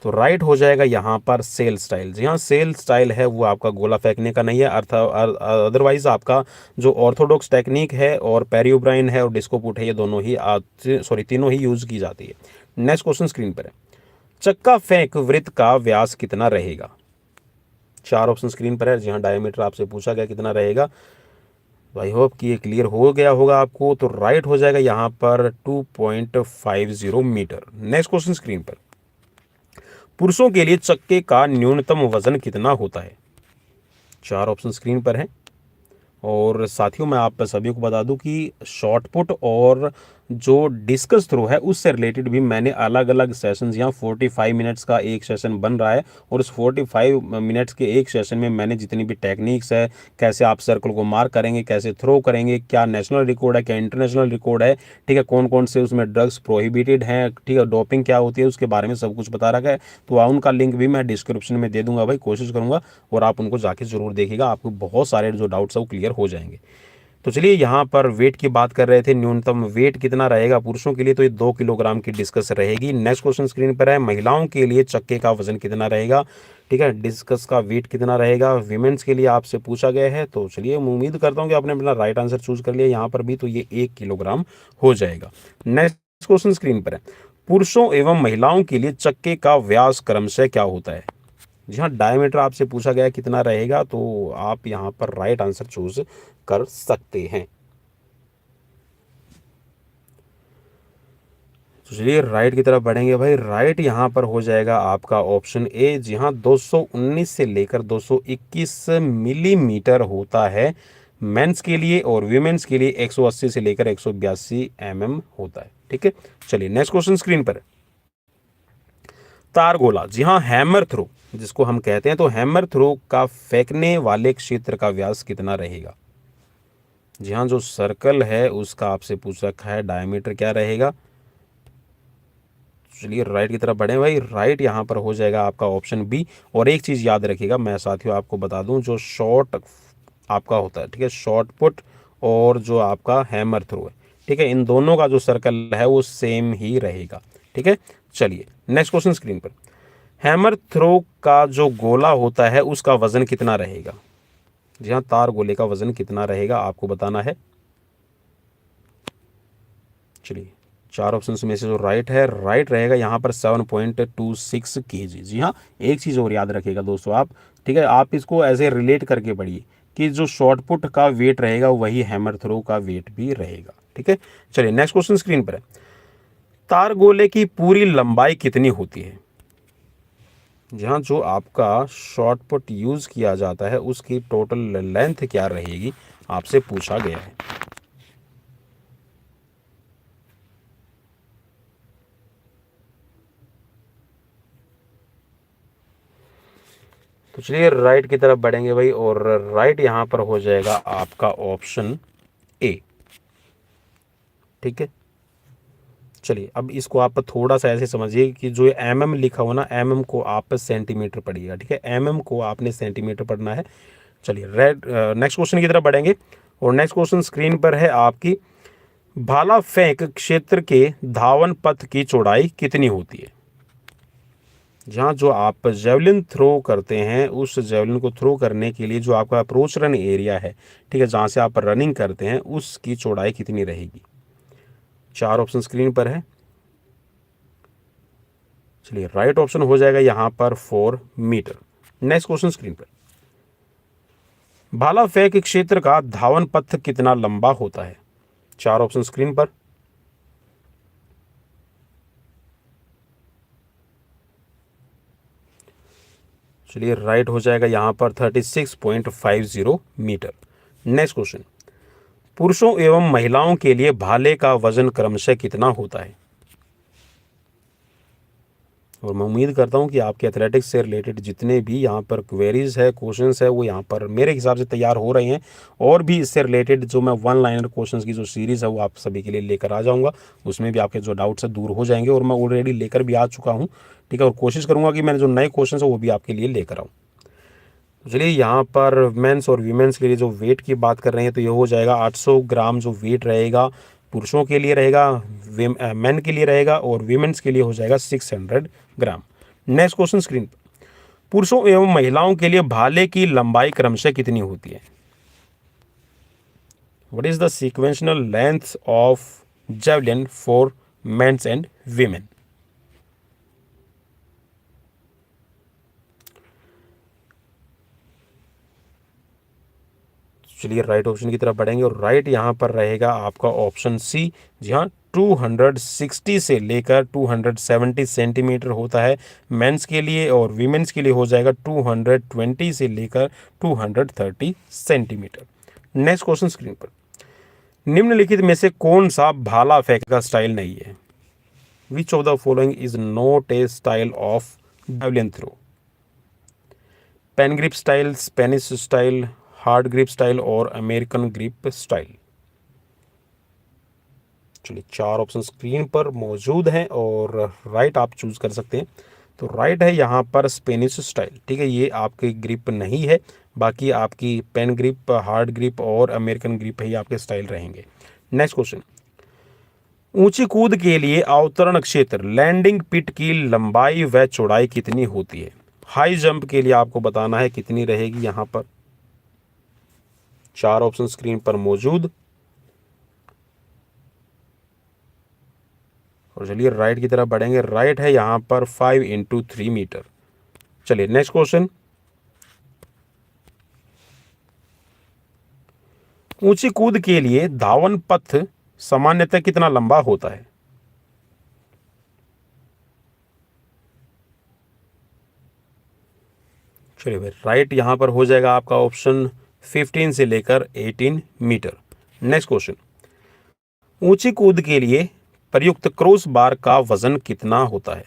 तो राइट हो जाएगा यहाँ पर सेल स्टाइल। जी हाँ, सेल स्टाइल है वो आपका गोला फेंकने का नहीं है, अदरवाइज आपका जो ऑर्थोडॉक्स टेक्निक है और पेरियोब्राइन है और डिस्को पुट है, ये दोनों ही तीनों ही यूज की जाती है। नेक्स्ट क्वेश्चन स्क्रीन पर है, चक्का फेंक वृत्त का व्यास कितना रहेगा। चार ऑप्शन स्क्रीन पर है। जी हाँ, डायमीटर आपसे पूछा गया कितना रहेगा। आई होप कि ये क्लियर हो गया होगा आपको। तो राइट हो जाएगा यहाँ पर 2.50 मीटर। नेक्स्ट क्वेश्चन स्क्रीन पर, पुरुषों के लिए चक्के का न्यूनतम वजन कितना होता है। चार ऑप्शन स्क्रीन पर है। और साथियों मैं आप सभी को बता दूं कि शॉर्ट पुट और जो डिस्कस थ्रो है उससे रिलेटेड भी मैंने अलग अलग सेशंस, यहाँ 45 मिनट्स का एक सेशन बन रहा है, और उस 45 मिनट्स के एक सेशन में मैंने जितनी भी टेक्निक्स है, कैसे आप सर्कल को मार्क करेंगे, कैसे थ्रो करेंगे, क्या नेशनल रिकॉर्ड है, क्या इंटरनेशनल रिकॉर्ड है, ठीक है, कौन कौन से उसमें ड्रग्स प्रोहिबिटेड हैं, ठीक है, डोपिंग क्या होती है, उसके बारे में सब कुछ बता रखा है। तो उनका लिंक भी मैं डिस्क्रिप्शन में दे दूंगा भाई, कोशिश करूंगा, और आप उनको जाके जरूर देखिएगा, आपको बहुत सारे जो डाउट्स है वो क्लियर हो जाएंगे। तो चलिए यहाँ पर वेट की बात कर रहे थे, न्यूनतम वेट कितना रहेगा पुरुषों के लिए, तो ये 2 किलोग्राम की डिस्कस रहेगी। नेक्स्ट क्वेश्चन स्क्रीन पर है, महिलाओं के लिए चक्के का वजन कितना रहेगा। ठीक है, डिस्कस का वेट कितना रहेगा, विमेंस के लिए आपसे पूछा गया है। तो चलिए उम्मीद करता हूँ कि आपने अपना राइट आंसर चूज कर लिया यहाँ पर भी, तो ये 1 किलोग्राम हो जाएगा। नेक्स्ट क्वेश्चन स्क्रीन पर है, पुरुषों एवं महिलाओं के लिए चक्के का व्यास क्रमशः क्या होता है। जी हाँ, डायमीटर आपसे पूछा गया कितना रहेगा, तो आप यहाँ पर राइट आंसर चूज कर सकते हैं। तो चलिए राइट की तरफ बढ़ेंगे भाई। राइट यहाँ पर हो जाएगा आपका ऑप्शन ए। जी हाँ, 219 से लेकर 221 मिलीमीटर होता है मेंस के लिए, और वीमेंस के लिए 180 से लेकर 182 होता है। ठीक है, चलिए नेक्स्ट क्वेश्चन स्क्रीन पर, तार गोला, जी हाँ, हैमर थ्रो जिसको हम कहते हैं, तो हैमर थ्रो का फेंकने वाले क्षेत्र का व्यास कितना रहेगा। जी हाँ, जो सर्कल है उसका आपसे पूछ रखा है डायमीटर क्या रहेगा। चलिए राइट की तरफ बढ़े भाई। राइट यहाँ पर हो जाएगा आपका ऑप्शन बी। और एक चीज़ याद रखिएगा, मैं साथियों आपको बता दूं, जो शॉर्ट आपका होता है, ठीक है, शॉर्ट पुट और जो आपका हैमर थ्रो है, ठीक है, इन दोनों का जो सर्कल है वो सेम ही रहेगा। ठीक है, चलिए नेक्स्ट क्वेश्चन स्क्रीन पर, हैमर थ्रो का जो गोला होता है उसका वजन कितना रहेगा। जी हाँ, तार गोले का वजन कितना रहेगा आपको बताना है। चलिए चार ऑप्शन में से जो राइट है, राइट रहेगा यहाँ पर 7.26 kg। जी हाँ, एक चीज़ और याद रखिएगा दोस्तों आप, ठीक है, आप इसको ऐसे रिलेट करके पढ़िए कि जो शॉर्ट पुट का वेट रहेगा वही हैमर थ्रो का वेट भी रहेगा। ठीक है, चलिए नेक्स्ट क्वेश्चन स्क्रीन पर है, तार गोले की पूरी लंबाई कितनी होती है। जहाँ जो आपका शॉर्ट पुट यूज़ किया जाता है उसकी टोटल लेंथ क्या रहेगी आपसे पूछा गया है। तो चलिए राइट की तरफ बढ़ेंगे भाई, और राइट यहाँ पर हो जाएगा आपका ऑप्शन ए। ठीक है, चलिए अब इसको आप थोड़ा सा ऐसे समझिए कि जो mm लिखा हो ना, mm को आप सेंटीमीटर पढ़िएगा। ठीक है, mm को आपने सेंटीमीटर पढ़ना है। चलिए नेक्स्ट क्वेश्चन की तरफ बढ़ेंगे, और नेक्स्ट क्वेश्चन स्क्रीन पर है आपकी, भाला फेंक क्षेत्र के धावन पथ की चौड़ाई कितनी होती है। जहाँ जो आप जेवलिन थ्रो करते हैं, उस जेवलिन को थ्रो करने के लिए जो आपका अप्रोच रन एरिया है, ठीक है, जहाँ से आप रनिंग करते हैं, उसकी चौड़ाई कितनी रहेगी। चार ऑप्शन स्क्रीन पर है। चलिए राइट ऑप्शन हो जाएगा यहाँ पर 4 मीटर। नेक्स्ट क्वेश्चन स्क्रीन पर, भाला फेंक क्षेत्र का धावन पथ कितना लंबा होता है? चार ऑप्शन स्क्रीन पर। चलिए राइट हो जाएगा यहाँ पर 36.50 मीटर। नेक्स्ट क्वेश्चन, पुरुषों एवं महिलाओं के लिए भाले का वजन क्रमशः कितना होता है? और मैं उम्मीद करता हूँ कि आपके एथलेटिक्स से रिलेटेड जितने भी यहाँ पर क्वेरीज है, क्वेश्चंस है, वो यहाँ पर मेरे हिसाब से तैयार हो रहे हैं। और भी इससे रिलेटेड जो मैं वन लाइनर क्वेश्चंस की जो सीरीज़ है वो आप सभी के लिए लेकर आ जाऊँगा। उसमें भी आपके जो डाउट्स है दूर हो जाएंगे, और मैं ऑलरेडी लेकर भी आ चुका हूँ। ठीक है, और कोशिश करूँगा कि मैंने जो नए क्वेश्चन है वो भी आपके लिए लेकर आऊँ। चलिए यहाँ पर मेंस और वीमेंस के लिए जो वेट की बात कर रहे हैं तो ये हो जाएगा 800 ग्राम जो वेट रहेगा पुरुषों के लिए रहेगा, मेन के लिए रहेगा, और वीमेंस के लिए हो जाएगा 600 ग्राम। नेक्स्ट क्वेश्चन स्क्रीन पर, पुरुषों एवं महिलाओं के लिए भाले की लंबाई क्रमशः कितनी होती है? What is the sequential length of javelin for men's and women? चलिए राइट ऑप्शन की तरफ बढ़ेंगे, और राइट यहाँ पर रहेगा आपका ऑप्शन सी। जी हाँ, 260 से लेकर 270 सेंटीमीटर होता है मेंस के लिए, और वीमेंस के लिए हो जाएगा 220 से लेकर 230 सेंटीमीटर। नेक्स्ट क्वेश्चन स्क्रीन पर, निम्नलिखित में से कौन सा भाला फेंक का स्टाइल नहीं है? Which of the following is not a style of javelin throw? Pen grip style, Spanish style, hard grip style और अमेरिकन ग्रिप स्टाइल। चलिए चार ऑप्शन स्क्रीन पर मौजूद हैं, और राइट आप चूज कर सकते हैं। तो राइट है यहाँ पर स्पेनिश स्टाइल। ठीक है, ये आपकी ग्रिप नहीं है, बाकी आपकी पेन ग्रिप, हार्ड ग्रिप और अमेरिकन ग्रिप ही आपके स्टाइल रहेंगे। नेक्स्ट क्वेश्चन, ऊंची कूद के लिए अवतरण क्षेत्र लैंडिंग पिट की लंबाई व चौड़ाई कितनी होती है? हाई जंप के लिए आपको बताना है कितनी रहेगी यहाँ पर। चार ऑप्शन स्क्रीन पर मौजूद, और चलिए राइट की तरफ बढ़ेंगे। राइट है यहाँ पर 5 × 3 मीटर। चलिए नेक्स्ट क्वेश्चन, ऊंची कूद के लिए धावन पथ सामान्यतः कितना लंबा होता है? चलिए भाई राइट यहाँ पर हो जाएगा आपका ऑप्शन 15 से लेकर 18 मीटर। नेक्स्ट क्वेश्चन, ऊंची कूद के लिए प्रयुक्त क्रॉस बार का वजन कितना होता है?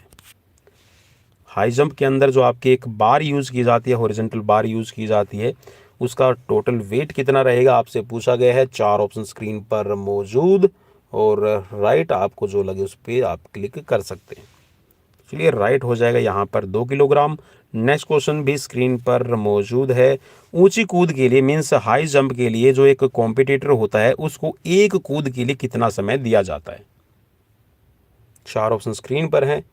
हाई जंप के अंदर जो आपकी एक बार यूज की जाती है, हॉरिजॉन्टल बार यूज की जाती है, उसका टोटल वेट कितना रहेगा आपसे पूछा गया है। चार ऑप्शन स्क्रीन पर मौजूद, और राइट आपको जो लगे उस पर आप क्लिक कर सकते हैं। चलिए राइट हो जाएगा यहाँ पर 2 किलोग्राम। नेक्स्ट क्वेश्चन भी स्क्रीन पर मौजूद है, ऊंची कूद के लिए मीन्स हाई जंप के लिए जो एक कॉम्पिटिटर होता है उसको एक कूद के लिए कितना समय दिया जाता है? चार ऑप्शन स्क्रीन पर हैं।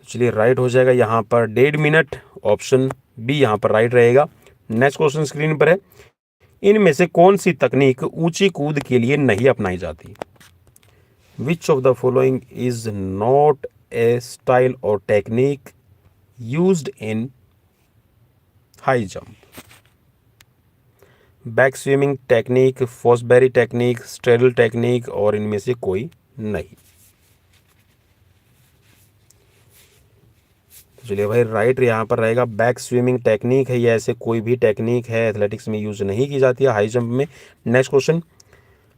चलिए राइट हो जाएगा यहाँ पर 1.5 मिनट। ऑप्शन बी यहाँ पर राइट रहेगा। नेक्स्ट क्वेश्चन स्क्रीन पर है, इनमें से कौन सी तकनीक ऊंची कूद के लिए नहीं अपनाई जाती? Which of the following is not a style और technique used in high jump? Back swimming technique, Fosbury technique, straddle technique, और इनमें से कोई नहीं। चलिए भाई राइट यहाँ पर रहेगा बैक स्विमिंग टेक्निक है, ये ऐसे कोई भी टेक्निक है एथलेटिक्स में यूज नहीं की जाती है हाई जंप में। नेक्स्ट क्वेश्चन,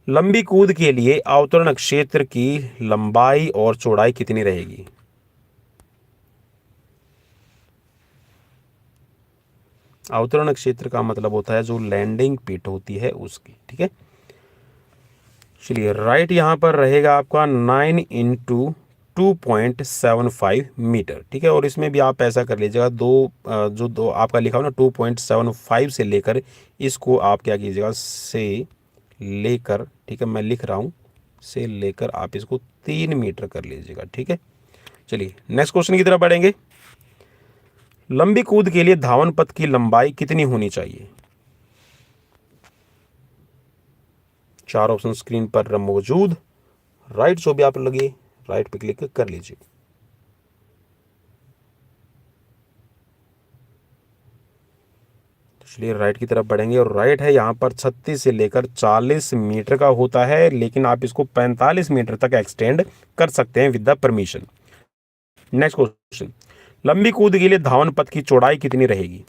लंबी कूद के लिए अवतरण क्षेत्र की लंबाई और चौड़ाई कितनी रहेगी? अवतरण क्षेत्र का मतलब होता है जो लैंडिंग पिट होती है उसकी। ठीक है, चलिए राइट यहाँ पर रहेगा आपका 9 × 2.75 मीटर। ठीक है, और इसमें भी आप ऐसा कर लीजिएगा, दो आपका लिखा हो ना 2.75 से लेकर, इसको आप क्या कीजिएगा से लेकर, ठीक है मैं लिख रहा हूँ से लेकर, आप इसको 3 मीटर कर लीजिएगा। ठीक है, चलिए नेक्स्ट क्वेश्चन की तरफ बढ़ेंगे। लंबी कूद के लिए धावन पथ की लंबाई कितनी होनी चाहिए? चार ऑप्शन स्क्रीन पर मौजूद, राइट जो भी आप लगे राइट पे क्लिक कर लीजिए। चलिए राइट की तरफ बढ़ेंगे और राइट है यहाँ पर 36 से लेकर 40 मीटर का होता है, लेकिन आप इसको 45 मीटर तक एक्सटेंड कर सकते हैं with the permission. Next question, लंबी कूद के लिए धावन पथ की चौड़ाई कितनी रहेगी?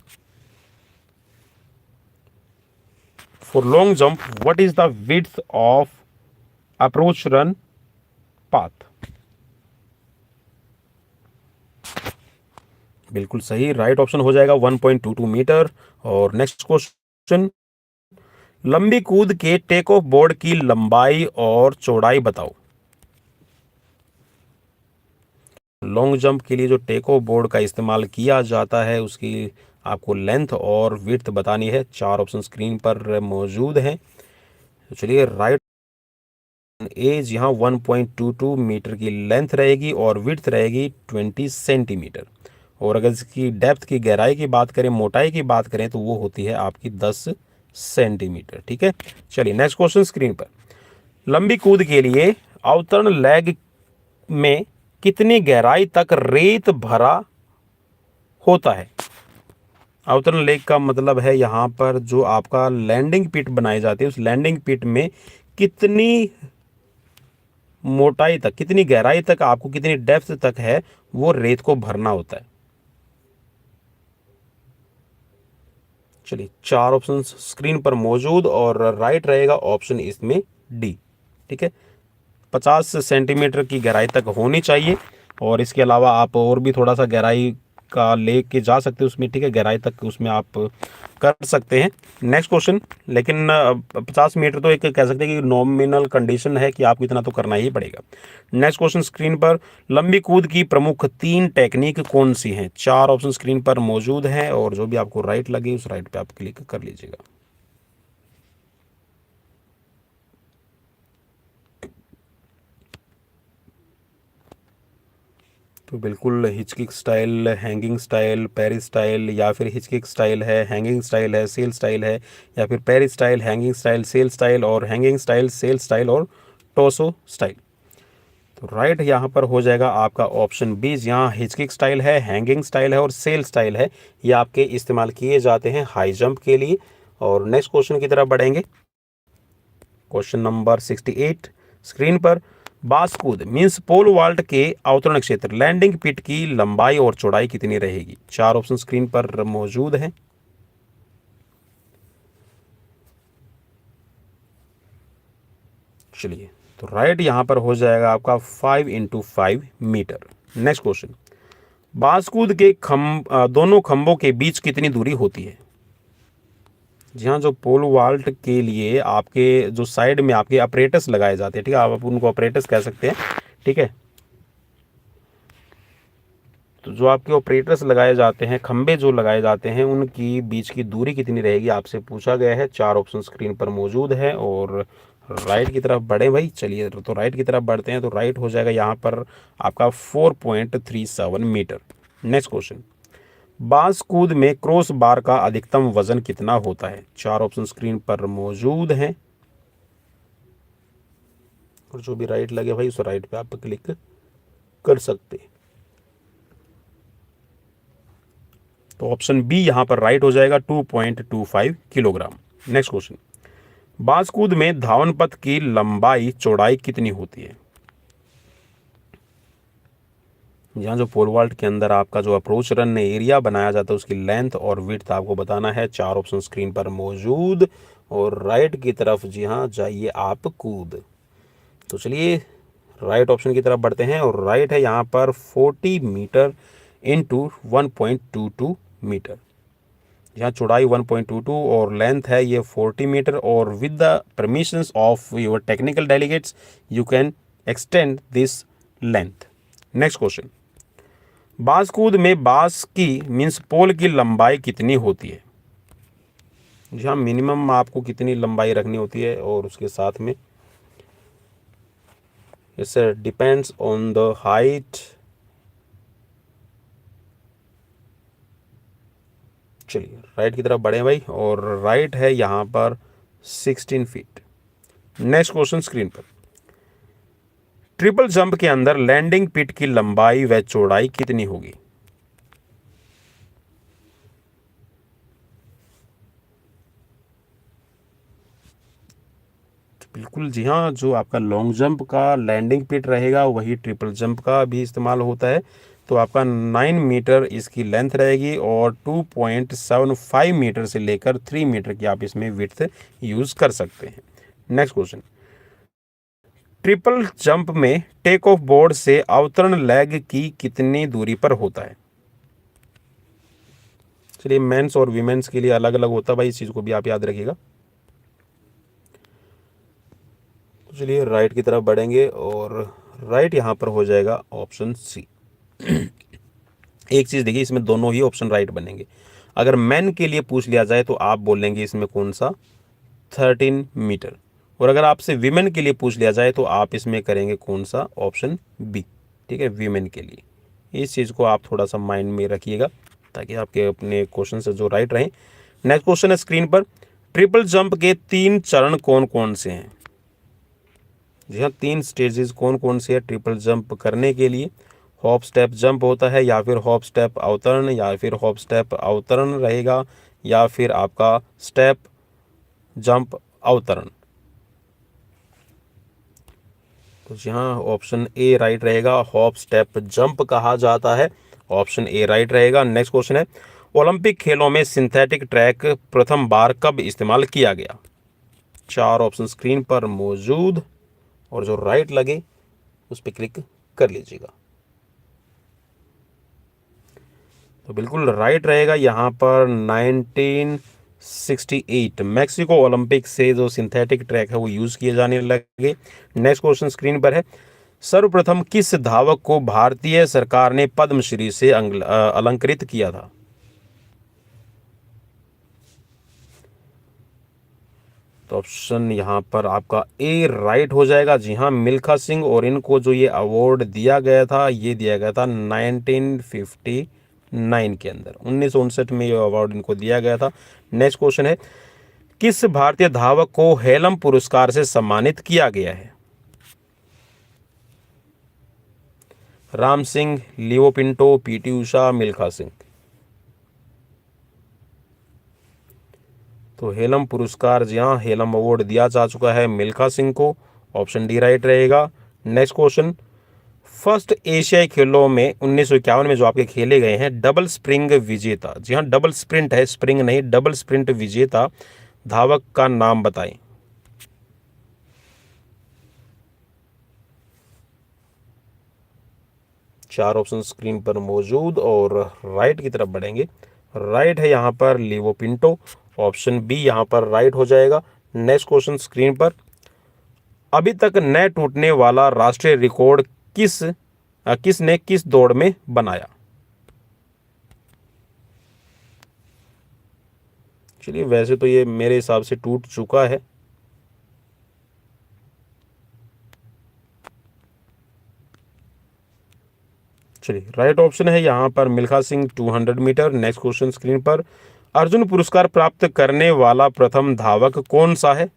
For long jump what is the width of approach run path? बिल्कुल सही, राइट ऑप्शन हो जाएगा 1.22 मीटर। और नेक्स्ट क्वेश्चन, लंबी कूद के टेक ऑफ बोर्ड की लंबाई और चौड़ाई बताओ। लॉन्ग जंप के लिए जो टेक ऑफ बोर्ड का इस्तेमाल किया जाता है उसकी आपको लेंथ और विड्थ बतानी है। 4 ऑप्शन स्क्रीन पर मौजूद हैं। तो चलिए राइट एज यहाँ 1.22 मीटर की लेंथ रहेगी और विड्थ रहेगी 20 सेंटीमीटर। और अगर इसकी डेप्थ की गहराई की बात करें, मोटाई की बात करें, तो वो होती है आपकी 10 सेंटीमीटर। ठीक है, चलिए नेक्स्ट क्वेश्चन स्क्रीन पर, लंबी कूद के लिए अवतरण लेग में कितनी गहराई तक रेत भरा होता है? अवतरण लेग का मतलब है यहाँ पर जो आपका लैंडिंग पिट बनाई जाती है, उस लैंडिंग पिट में कितनी मोटाई तक, कितनी गहराई तक, आपको कितनी डेप्थ तक है वो रेत को भरना होता है। चलिए 4 ऑप्शन स्क्रीन पर मौजूद और राइट रहेगा ऑप्शन इसमें डी। ठीक है, 50 सेंटीमीटर की गहराई तक होनी चाहिए और इसके अलावा आप और भी थोड़ा सा गहराई का ले के जा सकते हैं उसमें। ठीक है, गहराई तक उसमें आप कर सकते हैं। नेक्स्ट क्वेश्चन, लेकिन 50 मीटर तो एक कह सकते हैं कि नॉमिनल कंडीशन है कि आपको इतना तो करना ही पड़ेगा। नेक्स्ट क्वेश्चन स्क्रीन पर, लंबी कूद की प्रमुख 3 टेक्निक कौन सी हैं? 4 ऑप्शन स्क्रीन पर मौजूद हैं और जो भी आपको राइट लगे उस राइट पे आप क्लिक कर लीजिएगा। तो बिल्कुल hitch kick style, hanging style, Paris style, या फिर हिचकिक स्टाइल है, हैंगिंग स्टाइल है, सेल स्टाइल है, या फिर Paris style, hanging style, sail style, और हैंगिंग स्टाइल, सेल स्टाइल और टोसो स्टाइल। तो राइट यहाँ पर हो जाएगा आपका ऑप्शन बी। यहाँ हिचकिक स्टाइल है, हैंगिंग स्टाइल है और सेल स्टाइल है, ये आपके इस्तेमाल किए जाते हैं हाई जंप के लिए। और नेक्स्ट क्वेश्चन की तरफ बढ़ेंगे, क्वेश्चन नंबर 68 स्क्रीन पर, बासकूद मीन्स पोल वाल्ट के अवतरण क्षेत्र लैंडिंग पिट की लंबाई और चौड़ाई कितनी रहेगी? 4 ऑप्शन स्क्रीन पर मौजूद हैं। चलिए, तो राइट यहां पर हो जाएगा आपका 5 × 5 मीटर। नेक्स्ट क्वेश्चन, बासकूद के दोनों खंभों के बीच कितनी दूरी होती है? जी हाँ, जो पोल वाल्ट के लिए आपके जो साइड में आपके ऑपरेटर्स लगाए जाते हैं, ठीक है, आप उनको ऑपरेटर्स कह सकते हैं। ठीक है, तो जो आपके ऑपरेटर्स लगाए जाते हैं, खंबे जो लगाए जाते हैं, उनकी बीच की दूरी कितनी रहेगी आपसे पूछा गया है। 4 ऑप्शन स्क्रीन पर मौजूद है और राइट की तरफ बढ़े भाई। चलिए, तो राइट की तरफ बढ़ते हैं, तो राइट हो जाएगा यहाँ पर आपका 4.37 मीटर। नेक्स्ट क्वेश्चन, बांस कूद में क्रॉस बार का अधिकतम वजन कितना होता है? 4 ऑप्शन स्क्रीन पर मौजूद हैं और जो भी राइट लगे भाई उस राइट पे आप क्लिक कर सकते हैं। तो ऑप्शन बी यहां पर राइट हो जाएगा, 2.25 किलोग्राम। नेक्स्ट क्वेश्चन, बांस कूद में धावन पथ की लंबाई चौड़ाई कितनी होती है? यहाँ जो पोल वाल्ट के अंदर आपका जो अप्रोच रन एरिया बनाया जाता है उसकी लेंथ और विड्थ आपको बताना है। 4 ऑप्शन स्क्रीन पर मौजूद और राइट की तरफ जी हाँ जाइए आप कूद। तो चलिए राइट ऑप्शन की तरफ बढ़ते हैं और राइट है यहाँ पर 40 मीटर इंटू 1.22 मीटर। यहाँ चौड़ाई 1.22 और लेंथ है ये 40 मीटर, और with the permissions of your technical delegates you can extend this length. Next question, बांस कूद में बांस की मीन्स पोल की लंबाई कितनी होती है? जी हाँ, मिनिमम आपको कितनी लंबाई रखनी होती है और उसके साथ में इससे डिपेंड्स ऑन द हाइट। चलिए राइट की तरफ बढ़े भाई और राइट है यहाँ पर 16 फीट। नेक्स्ट क्वेश्चन स्क्रीन पर, ट्रिपल जंप के अंदर लैंडिंग पिट की लंबाई व चौड़ाई कितनी होगी? बिल्कुल जी हाँ, जो आपका लॉन्ग जंप का लैंडिंग पिट रहेगा वही ट्रिपल जंप का भी इस्तेमाल होता है। तो आपका 9 मीटर इसकी लेंथ रहेगी और 2.75 मीटर से लेकर 3 मीटर की आप इसमें विड्थ यूज़ कर सकते हैं। नेक्स्ट क्वेश्चन, ट्रिपल जंप में टेक ऑफ बोर्ड से अवतरण लेग की कितनी दूरी पर होता है? चलिए, मेंस और वीमेंस के लिए अलग अलग होता है भाई, इस चीज़ को भी आप याद रखिएगा। तो चलिए राइट की तरफ बढ़ेंगे और राइट यहाँ पर हो जाएगा ऑप्शन सी। एक चीज़ देखिए, इसमें दोनों ही ऑप्शन राइट बनेंगे। अगर मैन के लिए पूछ लिया जाए तो आप बोलेंगे इसमें कौन सा, 13 मीटर। और अगर आपसे वीमेन के लिए पूछ लिया जाए तो आप इसमें करेंगे कौन सा, ऑप्शन बी। ठीक है, वीमेन के लिए। इस चीज़ को आप थोड़ा सा माइंड में रखिएगा ताकि आपके अपने क्वेश्चन से जो राइट रहें। नेक्स्ट क्वेश्चन है स्क्रीन पर, ट्रिपल जंप के 3 चरण कौन कौन से हैं? जी हाँ, 3 स्टेजेस कौन कौन से है ट्रिपल जंप करने के लिए? हॉप स्टेप जंप होता है, या फिर हॉप स्टेप अवतरण, या फिर हॉप स्टेप अवतरण रहेगा, या फिर आपका स्टेप जंप अवतरण। तो जी हाँ, ऑप्शन ए राइट रहेगा, हॉप स्टेप जंप कहा जाता है। ऑप्शन ए राइट रहेगा। नेक्स्ट क्वेश्चन है, ओलंपिक खेलों में सिंथेटिक ट्रैक प्रथम बार कब इस्तेमाल किया गया? 4 ऑप्शन स्क्रीन पर मौजूद और जो राइट लगे उस पर क्लिक कर लीजिएगा। तो बिल्कुल राइट रहेगा यहाँ पर 1968 मैक्सिको ओलंपिक से जो सिंथेटिक ट्रैक है वो यूज़ किए जाने लगे। नेक्स्ट क्वेश्चन स्क्रीन पर है, सर्वप्रथम किस धावक को भारतीय सरकार ने पद्मश्री से अलंकृत किया था? तो ऑप्शन यहाँ पर आपका ए राइट हो जाएगा। जी हाँ, मिल्खा सिंह, और इनको जो ये अवार्ड दिया गया था ये दिया गया था 1959 के अंदर, 1959 में ये अवार्ड इनको दिया गया था। नेक्स्ट क्वेश्चन है, किस भारतीय धावक को हेलम पुरस्कार से सम्मानित किया गया है? राम सिंह, लियो पिंटो, पीटी उषा, मिल्खा सिंह। तो हेलम पुरस्कार, जी हाँ, हेलम अवार्ड दिया जा चुका है मिल्खा सिंह को। ऑप्शन डी राइट रहेगा। नेक्स्ट क्वेश्चन, फर्स्ट एशियाई खेलों में 1951 में जो आपके खेले गए हैं डबल स्प्रिंग विजेता, जी हाँ डबल स्प्रिंट है, स्प्रिंग नहीं, डबल स्प्रिंट विजेता धावक का नाम बताएं। चार ऑप्शन स्क्रीन पर मौजूद और राइट की तरफ बढ़ेंगे। राइट है यहाँ पर लिवो पिंटो। ऑप्शन बी यहाँ पर राइट हो जाएगा। नेक्स्ट क्वेश्चन स्क्रीन पर, अभी तक न टूटने वाला राष्ट्रीय रिकॉर्ड किसने किस दौड़ में बनाया? चलिए, वैसे तो ये मेरे हिसाब से टूट चुका है। चलिए, राइट ऑप्शन है यहाँ पर Milkha Singh, 200 metre. Next question screen पर, अर्जुन पुरस्कार प्राप्त करने वाला प्रथम धावक कौन सा है?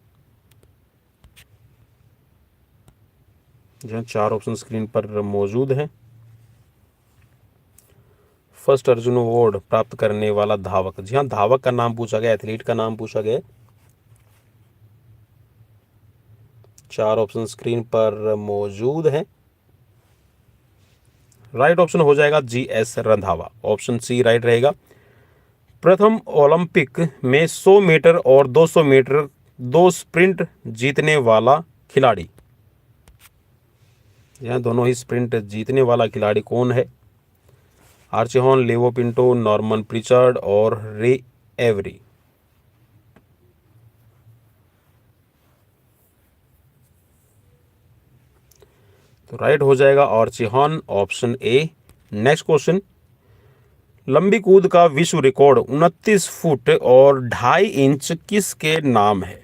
जहाँ 4 ऑप्शन स्क्रीन पर मौजूद हैं। फर्स्ट अर्जुन अवार्ड प्राप्त करने वाला धावक, जी हाँ, धावक का नाम पूछा गया, एथलीट का नाम पूछा गया। 4 ऑप्शन स्क्रीन पर मौजूद हैं। राइट ऑप्शन हो जाएगा G S Randhawa. Option C right रहेगा। प्रथम ओलंपिक में 100 मीटर और 200 मीटर दो स्प्रिंट जीतने वाला खिलाड़ी, यह दोनों ही स्प्रिंट जीतने वाला खिलाड़ी कौन है? आर्चिहॉन, लेवो पिंटो, नॉर्मन प्रिचर्ड और रे एवरी। तो राइट हो जाएगा आर्चिहॉन, ऑप्शन ए। नेक्स्ट क्वेश्चन, लंबी कूद का विश्व रिकॉर्ड 29 फुट और 2.5 इंच किसके नाम है?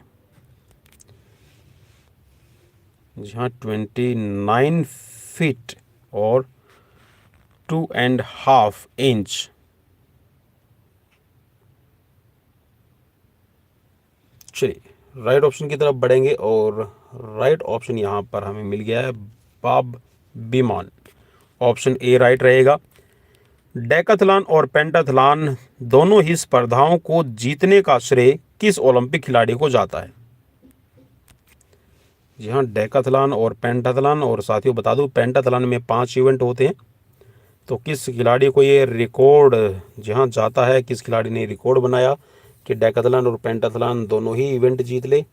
जी हाँ, 29 फीट और 2.5 इंच। चलिए, राइट ऑप्शन की तरफ बढ़ेंगे और राइट ऑप्शन यहाँ पर हमें मिल गया है बाब बीमॉन। ऑप्शन ए राइट रहेगा। डेकाथलॉन और पेंटाथलॉन दोनों ही स्पर्धाओं को जीतने का श्रेय किस ओलंपिक खिलाड़ी को जाता है? जी हाँ, डेकाथलॉन और पेंटाथलॉन। और साथियों बता दूं, पेंटाथलॉन में 5 इवेंट होते हैं। तो किस खिलाड़ी को ये रिकॉर्ड जी हाँ जाता है, किस खिलाड़ी ने रिकॉर्ड बनाया कि डेकाथलॉन और पेंटाथलॉन दोनों ही इवेंट जीत ले?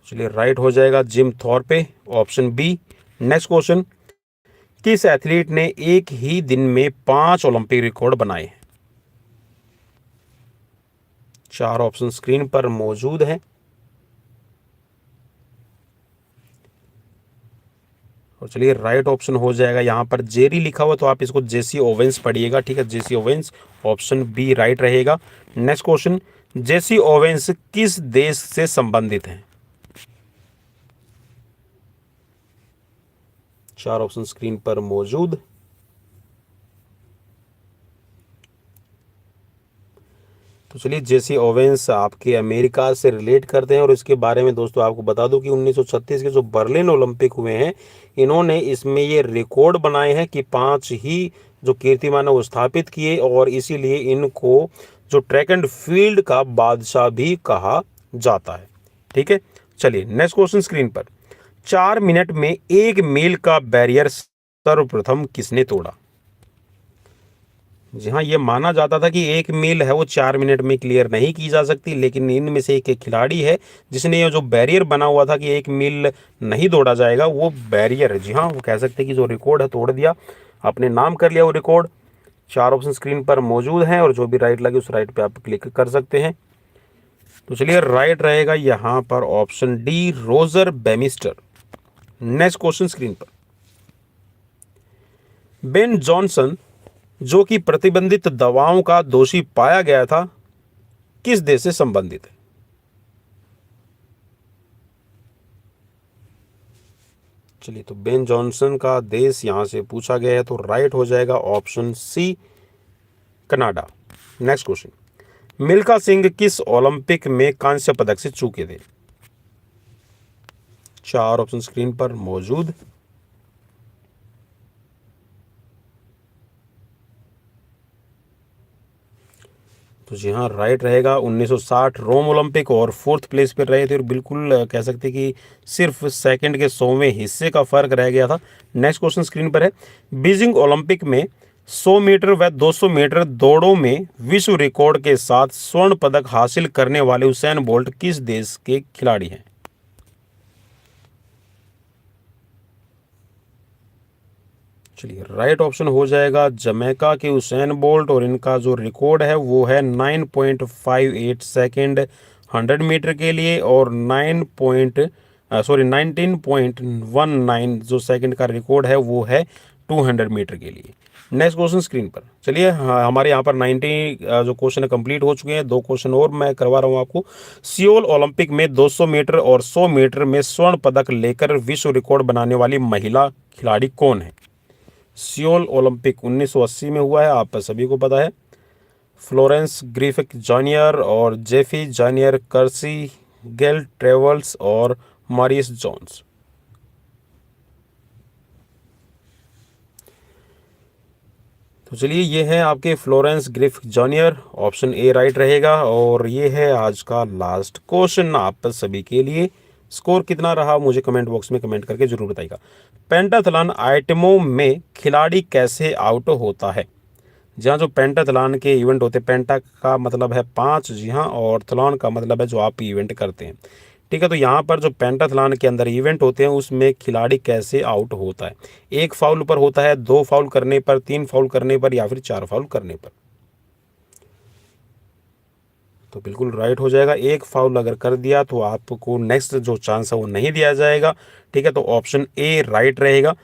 चलिए, राइट हो जाएगा Jim Thorpe, option B. Next question, किस एथलीट ने एक ही दिन में 5 ओलंपिक रिकॉर्ड बनाए? 4 ऑप्शन स्क्रीन पर मौजूद है। और चलिए, राइट ऑप्शन हो जाएगा यहाँ पर जेरी लिखा हुआ, तो आप इसको जेसी ओवेंस पढ़िएगा, ठीक है, Jesse Owens. Option B right रहेगा। नेक्स्ट क्वेश्चन, जेसी ओवेंस किस देश से संबंधित हैं? 4 ऑप्शन स्क्रीन पर मौजूद। तो चलिए, जेसी ओवेंस आपके अमेरिका से रिलेट करते हैं। और इसके बारे में दोस्तों आपको बता दूं कि 1936 के जो बर्लिन ओलंपिक हुए हैं, इन्होंने इसमें ये रिकॉर्ड बनाए हैं कि 5 ही जो कीर्तिमान है वो स्थापित किए, और इसीलिए इनको जो ट्रैक एंड फील्ड का बादशाह भी कहा जाता है। ठीक है, चलिए नेक्स्ट क्वेश्चन स्क्रीन पर, 4 मिनट में 1 मील का बैरियर सर्वप्रथम किसने तोड़ा? जी हाँ, ये माना जाता था कि 1 मील है वो 4 मिनट में क्लियर नहीं की जा सकती, लेकिन इनमें से एक खिलाड़ी है जिसने ये जो बैरियर बना हुआ था कि 1 मील नहीं दौड़ा जाएगा, वो बैरियर, जी हाँ, वो कह सकते हैं कि जो रिकॉर्ड है तोड़ दिया, अपने नाम कर लिया वो रिकॉर्ड। 4 ऑप्शन स्क्रीन पर मौजूद हैं, और जो भी राइट लगे उस राइट पे आप क्लिक कर सकते हैं। तो चलिए, राइट रहेगा यहाँ पर option D, Roger Bannister. Next question screen पर, बेन जॉनसन जो कि प्रतिबंधित दवाओं का दोषी पाया गया था, किस देश से संबंधित है? चलिए, तो बेन जॉनसन का देश यहां से पूछा गया है, तो राइट हो जाएगा option C, Canada. Next question, Milkha Singh किस ओलंपिक में कांस्य पदक से चूके थे? 4 ऑप्शन स्क्रीन पर मौजूद। तो जी हाँ, राइट रहेगा 1960 रोम ओलंपिक, और 4th प्लेस पर रहे थे, और बिल्कुल कह सकते कि सिर्फ सेकंड के 100वें हिस्से का फर्क रह गया था। नेक्स्ट क्वेश्चन स्क्रीन पर है, बीजिंग ओलंपिक में 100 मीटर व 200 मीटर दौड़ों में विश्व रिकॉर्ड के साथ स्वर्ण पदक हासिल करने वाले उसेन बोल्ट किस देश के खिलाड़ी हैं? चलिए, राइट ऑप्शन हो जाएगा जमैका के उसेन बोल्ट, और इनका जो रिकॉर्ड है वो है 9.58 सेकेंड 100 मीटर के लिए, और 19.19 जो सेकंड का रिकॉर्ड है वो है 200 मीटर के लिए। नेक्स्ट क्वेश्चन स्क्रीन पर, चलिए, हमारे यहाँ पर 90 जो क्वेश्चन है कंप्लीट हो चुके हैं। 2 क्वेश्चन और मैं करवा रहा हूँ आपको। सियोल ओलंपिक में 200 मीटर और 100 मीटर में स्वर्ण पदक लेकर विश्व रिकॉर्ड बनाने वाली महिला खिलाड़ी कौन है? सियोल ओलंपिक 1980 में हुआ है, आप सभी को पता है। फ्लोरेंस ग्रिफिथ जूनियर और जेफी जूनियर कर्सी, गेल ट्रेवल्स और मॉरिस जोन्स। तो चलिए, ये है आपके Florence Griffith junior, option A right रहेगा। और ये है आज का लास्ट क्वेश्चन आप सभी के लिए। स्कोर कितना रहा मुझे कमेंट बॉक्स में कमेंट करके जरूर बताइएगा। पेंटाथलॉन आइटमों में खिलाड़ी कैसे आउट होता है? जहाँ जो पेंटाथलॉन के इवेंट होते हैं, पेंटा का मतलब है 5, जी हाँ, और थलॉन का मतलब है जो आप इवेंट करते हैं, ठीक है। तो यहाँ पर जो पेंटाथलॉन के अंदर इवेंट होते हैं उसमें खिलाड़ी कैसे आउट होता है? 1 फाउल पर होता है, 2 फाउल करने पर, 3 फाउल करने पर, या फिर 4 फाउल करने पर? तो बिल्कुल राइट हो जाएगा। 1 फाउल अगर कर दिया तो आपको नेक्स्ट जो चांस है वो नहीं दिया जाएगा, ठीक है। तो ऑप्शन ए राइट रहेगा।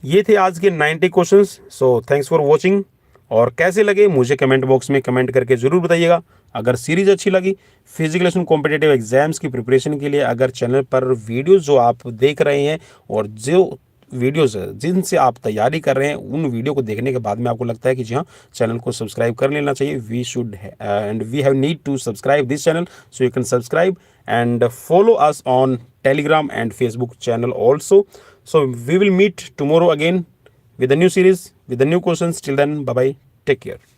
ये थे आज के 90 questions. So thanks for watching, और कैसे लगे मुझे कमेंट बॉक्स में कमेंट करके ज़रूर बताइएगा। अगर सीरीज अच्छी लगी फिजिकल कॉम्पिटेटिव एग्जाम्स की प्रिपरेशन के लिए, अगर चैनल पर वीडियोस जो आप देख रहे हैं और जो वीडियोज़ जिनसे आप तैयारी कर रहे हैं, उन वीडियो को देखने के बाद में आपको लगता है कि जी हाँ, चैनल को सब्सक्राइब कर लेना चाहिए, we should and we have need to subscribe this channel, so you can subscribe and follow us on Telegram and Facebook channel also. So we will meet tomorrow again with a new series with the new questions. Till then, bye bye, take care.